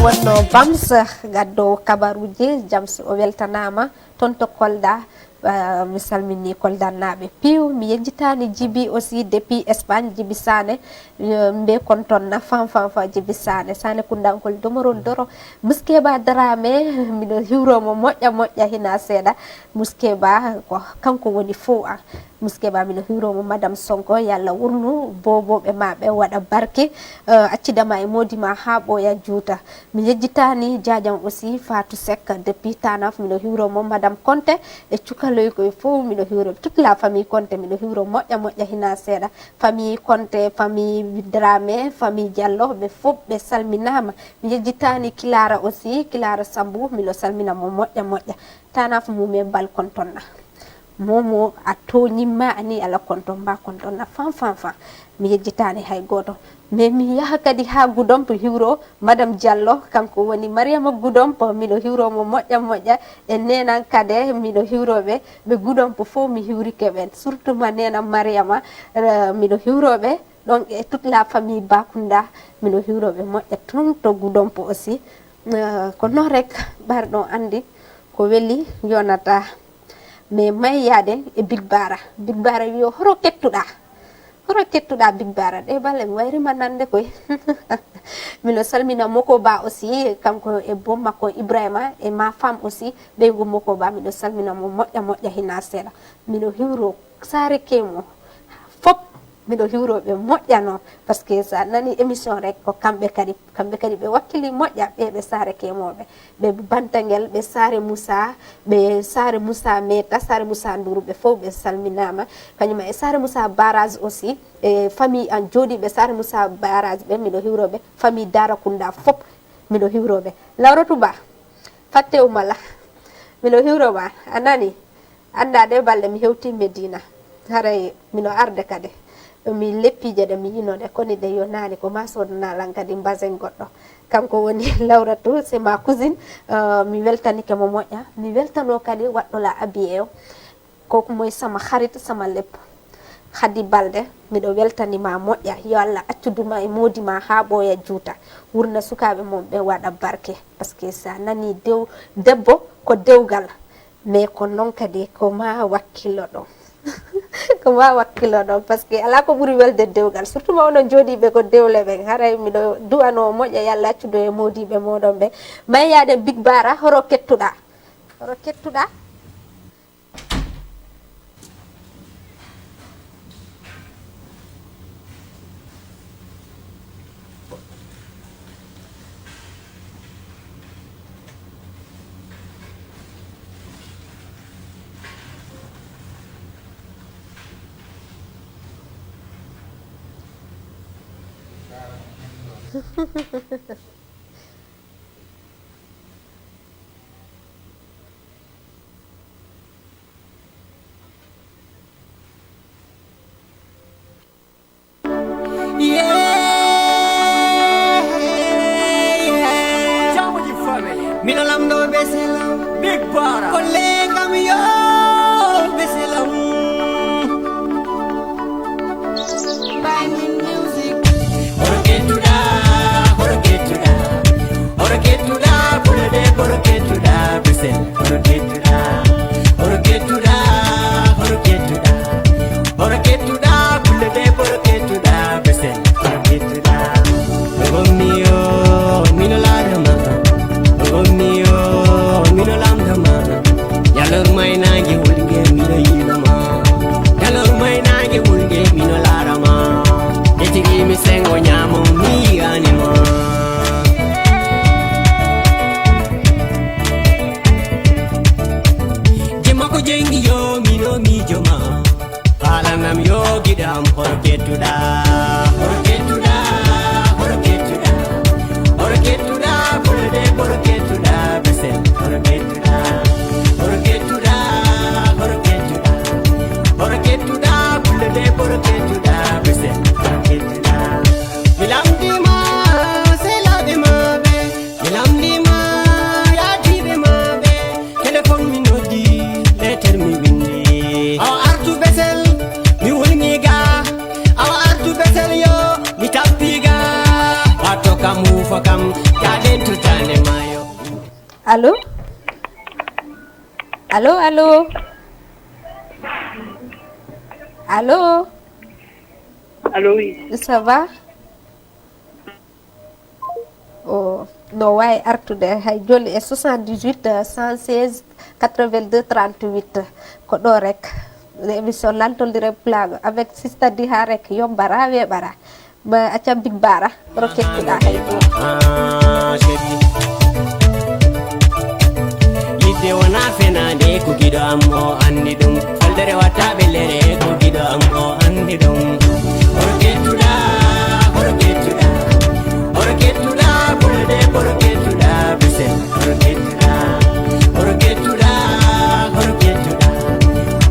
wonno bamsa gaddo kabaruji jamsi o weltanama ton to Kolda mi salmini koldannaɓe piw mi yejjitani Djiby aussi depuis Espagne Djiby Sané mbe kon ton na fanfa Djiby Sané kundankol domoron doro Muskeba Dramé miɗo hiwromo moƴƴa hina seeɗa Muskeba ko kanko woni fo an Muskeba miɗo hiwromo Madame Sonko yalla wurnu boboɓe maɓe waɗa barke accidama e modima ha ɓoya juuta mi yejjitani Diadian aussi Fatou Seck depuis Tanaf miɗo hiwromo Madame Conté e cukaloy koye fof miɗo hiwro toute la famille Conté miɗo hiwro moƴƴa hina seeɗa famille Conté famille Dramé famille Diallo ɓe fof ɓe salminama mi yejjitani Kilara aussi Kilara Sambou miɗo salminamo moƴƴa Tanaf mumen bal kontonna momo a toñimma ani ala konton mba kontonna fan mi yejjitani hay goto mais mi yaha kadi ha Goudomp hiwro Madame Diallo kanko woni Mariama Goudomp miɗo hiwromo moƴƴa e nenan kade miɗo hiwroɓe ɓe Goudomp fof mi hiwrike ɓen surtout ma nenan Mariama miɗo hiwroɓe ɗon e toute la famille Bakunda miɗo hiwroɓe moƴƴa ton to Goudomp aussi ko non rek ɓarɗon andi ko weli yonata mais mayyade e Big Bara wiyo horo kettuɗa Big Bara ɗe balle mi wayrima nande koye miɗo salmina Mokoba aussi kanko e bom makko Ibrahima e ma femme aussi ɓeygu Mokoba miɗo salminamo moƴƴa hina seeɗa miɗo hiwro Sare Kemo fop miɗo hiwroɓe moƴƴa noon par ce que sa nani émission rek ko kamɓe kadi ɓe wakkili moƴƴa ɓe Sare Kemoɓe ɓe Bantaguel ɓe Sare Moussa ɓe Sare Moussa Meta Sare Moussa Ndour ɓe fof ɓe salminama kañuma e Sare Moussa Barage aussi e famille an jooɗiɓe Sare Moussa Barage ɓe miɗo hiwroɓe famille Darakunda fop miɗo hiwroɓe Lawratou Ba fatte umala miɗo hiwroma a nani anda de balɗe mi hewti Medina haray miɗo arde kadi mi leppije ɗe mi yinoɗe koni ɗe yo nani ko ma sodanalan kadi basin goɗɗo kanko woni Lawratou c'est ma cousine mi weltanike mo moƴƴa mi weltano kadi waɗɗola abiye o koko moye sama harit sama lepp Khady Balde miɗo weltanima moƴƴa yo Allah accuduma e modi ma ha ɓooya juuta wurna sukaɓe mom ɓe waɗa barke par ce que sa nani debbo ko dewgal mais ko noon kadi ko ma wakkilo ɗon ko ma wakkilo ɗon par ce que ala ko ɓuuri welde dewgal surtout ma onon jooɗiɓe ko dewle ɓe haray miɗo duwano moƴƴa yo Allah accudo e modiɓe moɗon ɓe mayyaden Big Bara horo kettuɗa Big Bara Colega mio beselam Banging music. Sengo nyamo mi anima Jema ko jengi yo mino mi joma Alangam yo gidam horketuda Horketuda Horketuda Horketuda Horketuda Horketuda Besen Horketuda Horketuda Horketuda Horketuda Horketuda Horketuda Besen Horketuda Milamdima seladima be Milamdima yajide ma be Telephone mi nodi letter mi windi Aw artu besel mi wulngiga Aw artu besel yo mi tappiga Wato kam ufa kam kaden tutane mayo Allô Allô allô Allô Allô, oui. Ça va? Oh, no way artude hay joli e 78 116 82 38 ko ɗo rek émission lantolire plago avec Sister Diha rek yombara weɓara ma acca Big Bara ro kettuɗa hay yidde wona fenade ko giɗo am o andi ɗum faldere watta ɓellere ko giɗo am o andi ɗum Horketuda, horketuda, horketuda, bulade, horketuda, besen, horketuda, horketuda, horketuda,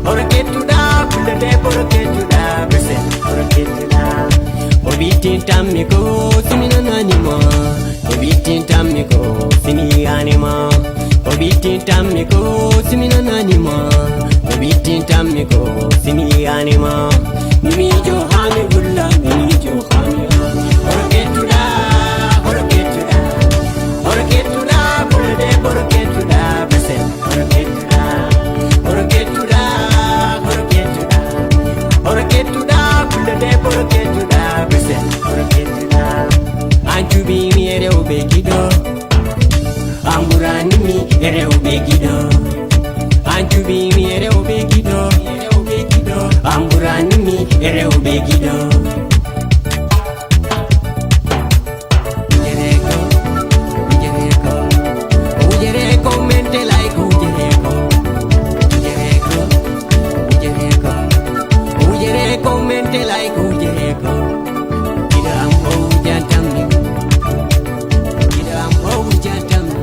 horketuda, bulade, horketuda, besen, horketuda. Obitin tamiko, simina nanima, obitin tamiko, sini anima, obitin tamiko, simina nanima, obitin tamiko, sini anima. Mimi Johani Bulla, Mimi Johani. Horketuda, horketuda, horketuda, bulade, horketuda, besen, horketuda, horketuda, horketuda, horketuda, bulade, horketuda, besen, horketuda. Anjubi mi ere obegido, amburani mi ere obegido, anjubi mi ere obegido. Amburani mi ere obegido Ujereko, ujereko Ujereko mente like ujereko Ujereko, ujereko Ujereko mente like ujereko Kida ambo ujantamni Kida ambo ujantamni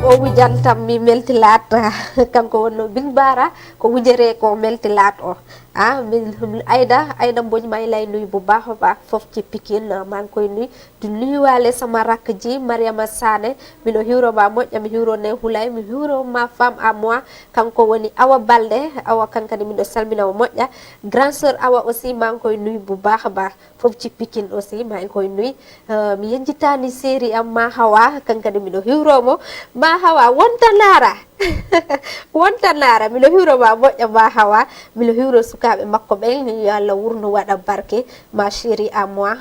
o wujantam mi meltilat kanko wonno Big Bara ko wujere ko meltilat o Aïda Mbodj may lay nuyu bu baax a baax foofu ci Pikine maa ngi koy nuyu di nuyuwaale sama rakk ji Mariama Sané mino hiwroma moƴƴa mi hiwrone Hulay mi hiwroma femme à moi kanko woni Awa Balde Awa kankadi miɗo salmina mo moƴƴa grand sœur Awa aussi maa ngi koy nuyu bu baax a baax foofu ci Pikine aussi maa ngi koy nuyu mi yejjitani séri am Ma Hawa kankadi miɗo hiwromo Ma Hawa wonta naara miɗo hiwroma moƴƴa Ma Hawa miɗo hiwro sukaɓe makko ɓen yo Allah wurno waɗa barke ma chérie à moi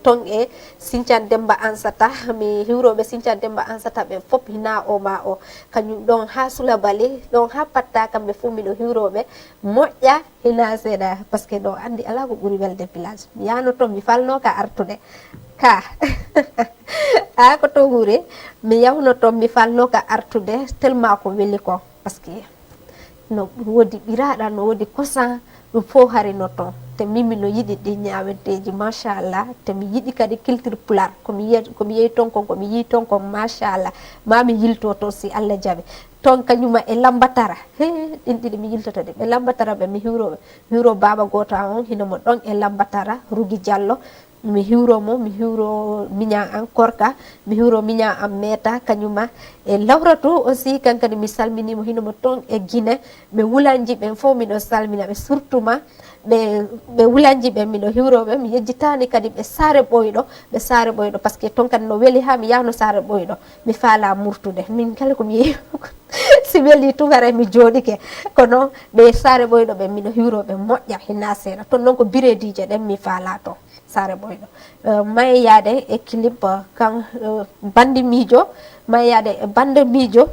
ton e Sinthiane Demba Ansata mi hiwroɓe Sinthiane Demba Ansata ɓe fop hina o ma o kañum ɗon ha Sulabali ɗon ha Patta kamɓe fo miɗo hiwroɓe moƴƴa hina seeɗa par ce que ɗo andi ala ko ɓuuri welde village mi yano toon mi falno ka artude ka a ko to wuuri mi yawno toon mi falno ka artude tellement ko weli ko par ce que no wodi ɓiraɗa no wodi kosan ɗum fo harino toon te mimi no yiɗi ɗi ñawenteji machallah te mi yiɗi kadi culture pular komi yeyi ton kon komi yi ton kon machallah mami yilto to si Allah jaaɓi ton kañuma e lambatara ɗin ɗiɗi mi yiltoto ɗe ɓe lambatara ɓe mi hiwro baba goto on hinomo ɗon e lambatara Rugui Diallo mi hiwro miñan an Korka mi hiwro miñan an Meta kañuma e Lawratou aussi kankadi mi salminimo hinomo ton e Guinée ɓe wulanji ɓen fof miɗo salmina ɓe surtout ma ɓe wulanji ɓen miɗo hiwroɓe mi yejjitani kadi ɓe Saare Ɓoyɗo par ce que ton kadi no weeli ha mi yahno Saare Ɓoyɗo mi faala murtude min kala komi yeehi si weeli tugare mi jooɗike kono ɓe Saare Ɓoyɗo ɓen miɗo hiwroɓe moƴƴa hinna seeɗa toon noon ko biredije ɗen mi faala to Saare Ɓoyɗo may yaade e clip kan bandi miijo may yaade e bande miijo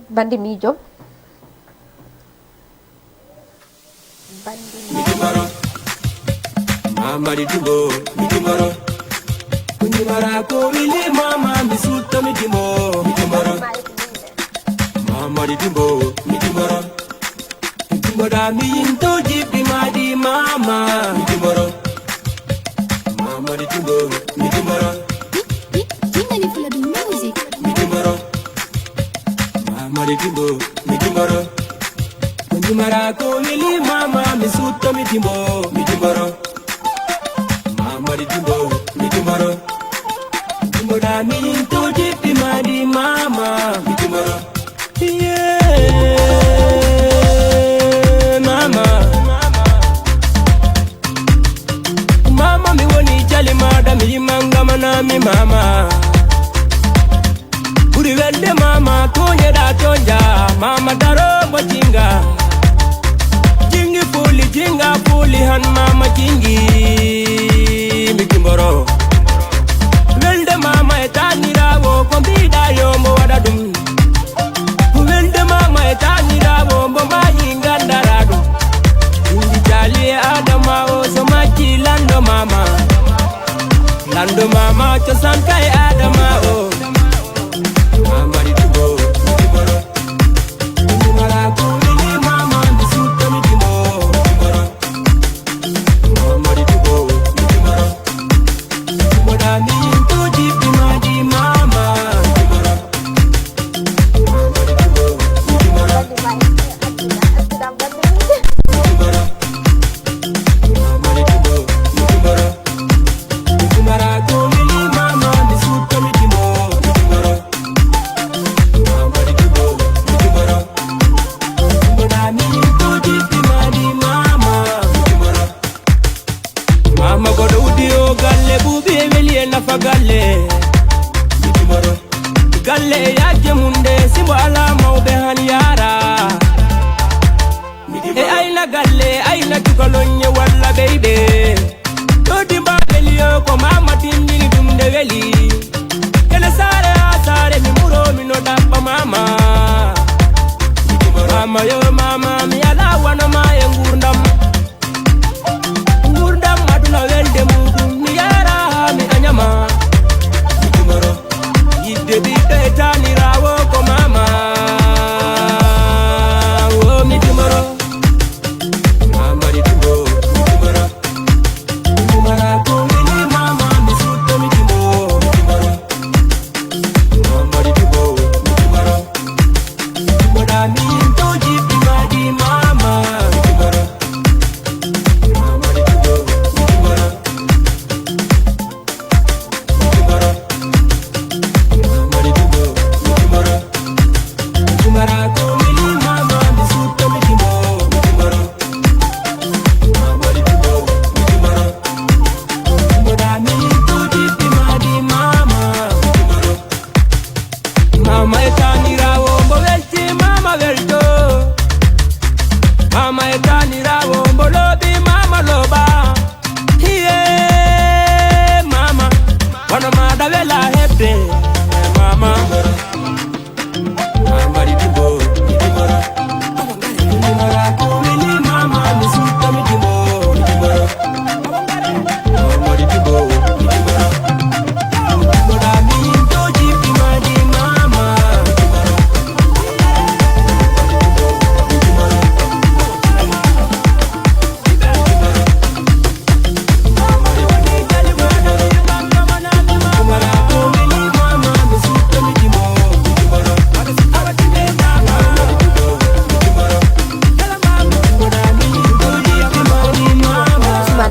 bandi miijo Mijimara, mama di timbo, mijimara. Mijimara ko wili mama misuta mijimo, mijimara. Mama di timbo, mijimara. Mijimara mi into jipi madi mama, mijimara. Mama di timbo, mijimara. Mijimara. Mama di timbo, mijimara. Mijimara ko wili mama misuta mijimbo, mijimara. Mama di timbo, mijimara. Mijimara mi into jipi madi mama, mijimara. Yeah, mama. Mama mi woni jali mada mi manga manami mama. Buri welde mama tonye da tonja mama daro bojinga. Jinga fuli han mama jingi mikimboro. Welde mama etanirawo kombida yombo wadadum. Welde mama etanirawo mboma ingandarado. Indi jali adama o somaki lando mama. Lando mama chosan kai adama o. Mama di tubo mikimboro. Mikimbara kumili mama misuta mikimbo. Galle yaje munde simbo ala mawbe han yara. E ayna galle ayna tukolonye walla beyde. Do dimba belio ko mama tindini dumde weli. Kele sare asare mi muro mi no dabba mama. Mama yo mama mi ala wana ma e ngurdam. Ngurdam maduna welde mudum mi yara mi anyama. Yidde tani rawo ko mama. Oh mijimoro. Mama di timbo mijimoro. Mijimara ko wili mama misuta mijimbo mijimoro. Mama di timbo mijimoro. Mijimara mi into jipi madi mama. Mama etanirawo mbolobi mama loba. Yeah, mama. Wana madavela hebe. Mama. Mama di dimbo. Dimora. Dimora. Mili mama misuta mi dimbo. Dimora. Mama di dimbo. Dimora. Dimora mi toji pima di mama.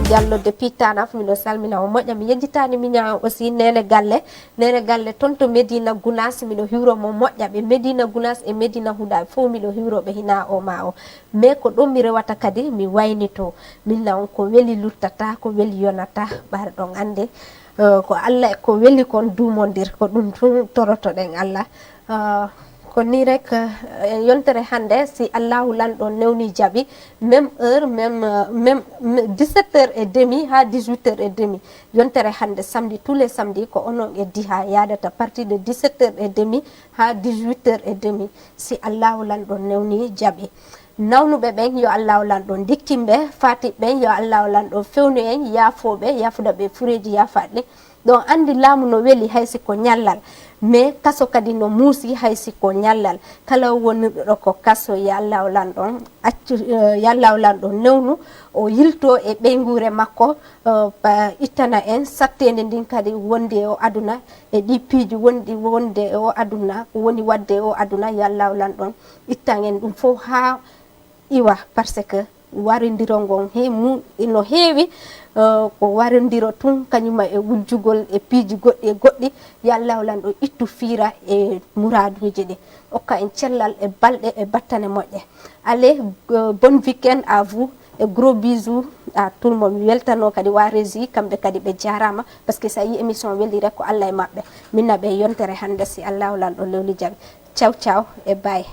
Diallo depuis tanaf mi no salmina o moƴƴa mi yejjitani mi ñaaw aussi nene galle ton to Medina Gounass mi no hiwro mo moƴƴa ɓe Medina Gounass e Medina Huɗa fof mi no hiwroɓe hina o ma o mais ko ɗum mi rewata kadi mi waynito minna on ko weli luttata ko weli yonata ɓaare ɗon ande ko Allah ko weli kon dumodir ko ɗum tun torotoɗen Allah ko ni rek yontere hande si Allahu lanɗo newni jaɓi même heure même 17h30 ha 18h30 yontere hande samedi tous les samedis ko onon eddi ha yadata partir de 17h30 ha 18h30 si Allahu lanɗo newni jaɓi nawnuɓe ɓen yo Allahu lanɗo dikkinɓe fatiɓe yo Allahu lanɗo fewnu en yafoɓe yafuda ɓe fureji yafaɗe ɗon andi laamu no weli haysi ko ñallal mais kaso kadi no muusi haysi ko ñallal kala wonirɗo ko kaso ya Allahu lanɗon accu ya Allahu lanɗon newnu o yilto e ɓeygure makko ittana en sattede ndin kadi wonde o aduna e ɗi piiji wonɗi wonde o aduna ko woni wadde o aduna ya Allahu lanɗon ittan en ɗum fof ha iwa par ce que warindiron gon no heewi ko warindiro tun kañuma e wujjugol e piiji goɗɗi e goɗɗi ya Allahu lanɗo ittu fiira e muraduji ɗi okka en cellal e balɗe e battane moƴƴe allez bon week-end à vous et gros bisous à tout le monde mi weltano kadi wa régie kamɓe kadi ɓe jarama par ce que sa yi émission weli rek ko Allah e maɓɓe minna ɓe yontere hande si Allahu lanɗo lewli jaɓi ciao ciao e bye.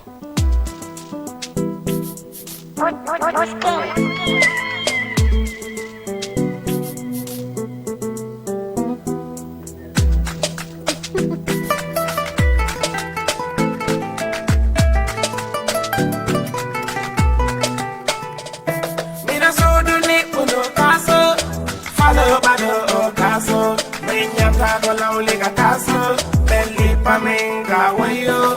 Mina suduni uno kaso, follow bado kaso, menya kago lauliga kaso, belly pamenga wayo,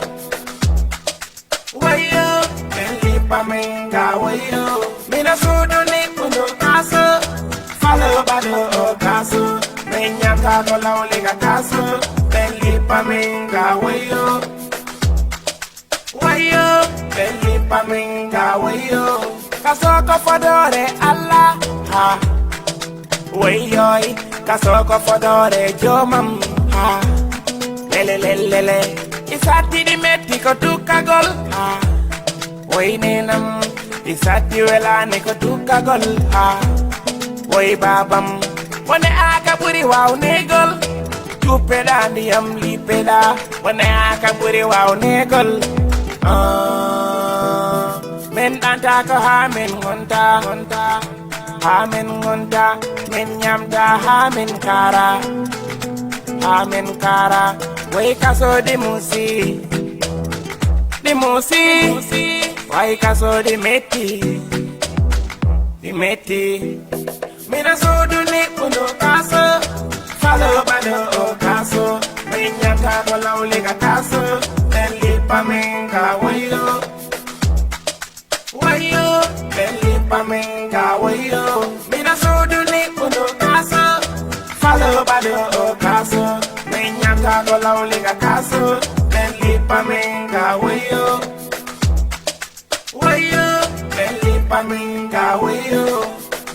wayo, belly pamenga wayo. Mina suduni uno kaso, follow bado kaso, menya kago lauliga kaso, belly pamenga wayo, wayo, belly pamenga wayo. Kasoko fodore Allah ha wayoy kasoko fodore jomam ha lele lele lele isati di metti ko tukagol ha way nenam isati welane ko tukagol ha way babam wone aka buri waw negol tupeda ndiyam lipeda wone aka buri waw negol men danta ko ha men gonta ha men gonta men nyamta ha men kara way kaso di musi way kaso di meti mina sodu ni uno kaso follow bado kaso men nyamta ko lawliga kaso men lipa menga wayo wayo, belly pamenga wayo. Mina suduni uno kaso, follow bado kaso. Menya kago lauliga kaso, belly pamenga wayo, wayo, belly pamenga wayo.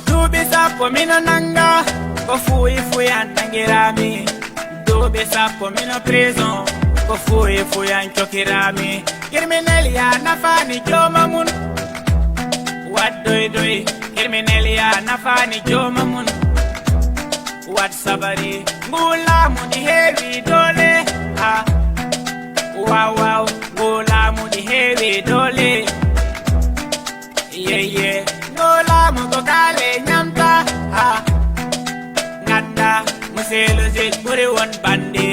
Dubi sapo mina nanga, ko fui antangirami. Dubi sapo mina prison, ko fui anchokirami. Criminal ya nafani joma mun. Wat doi criminal ya nafani joma mun. Wat sabari ngula muni heavy dole ha wow ngula muni heavy dole yeah. Nola moto kale nyamta ha. Ngata muselo zit bore one bandi.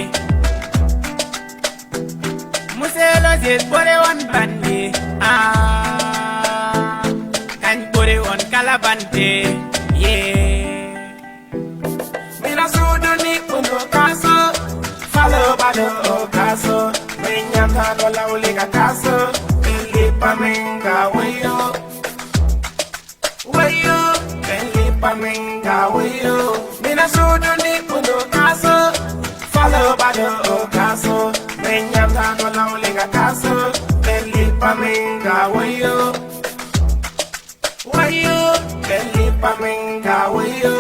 Muselo zit bore one bandi. Kan bore one kalabante. Yeah. Mina suduni kundo kaso. Follow by the ocaso. Menyata dola ulika kaso. Pamenga wayo, wayo, pamenga wayo. Mina suduni kundo kaso, follow by the ocaso. Menyata dola ulika kaso. Pamenga wayo, wayo, pamenga wayo.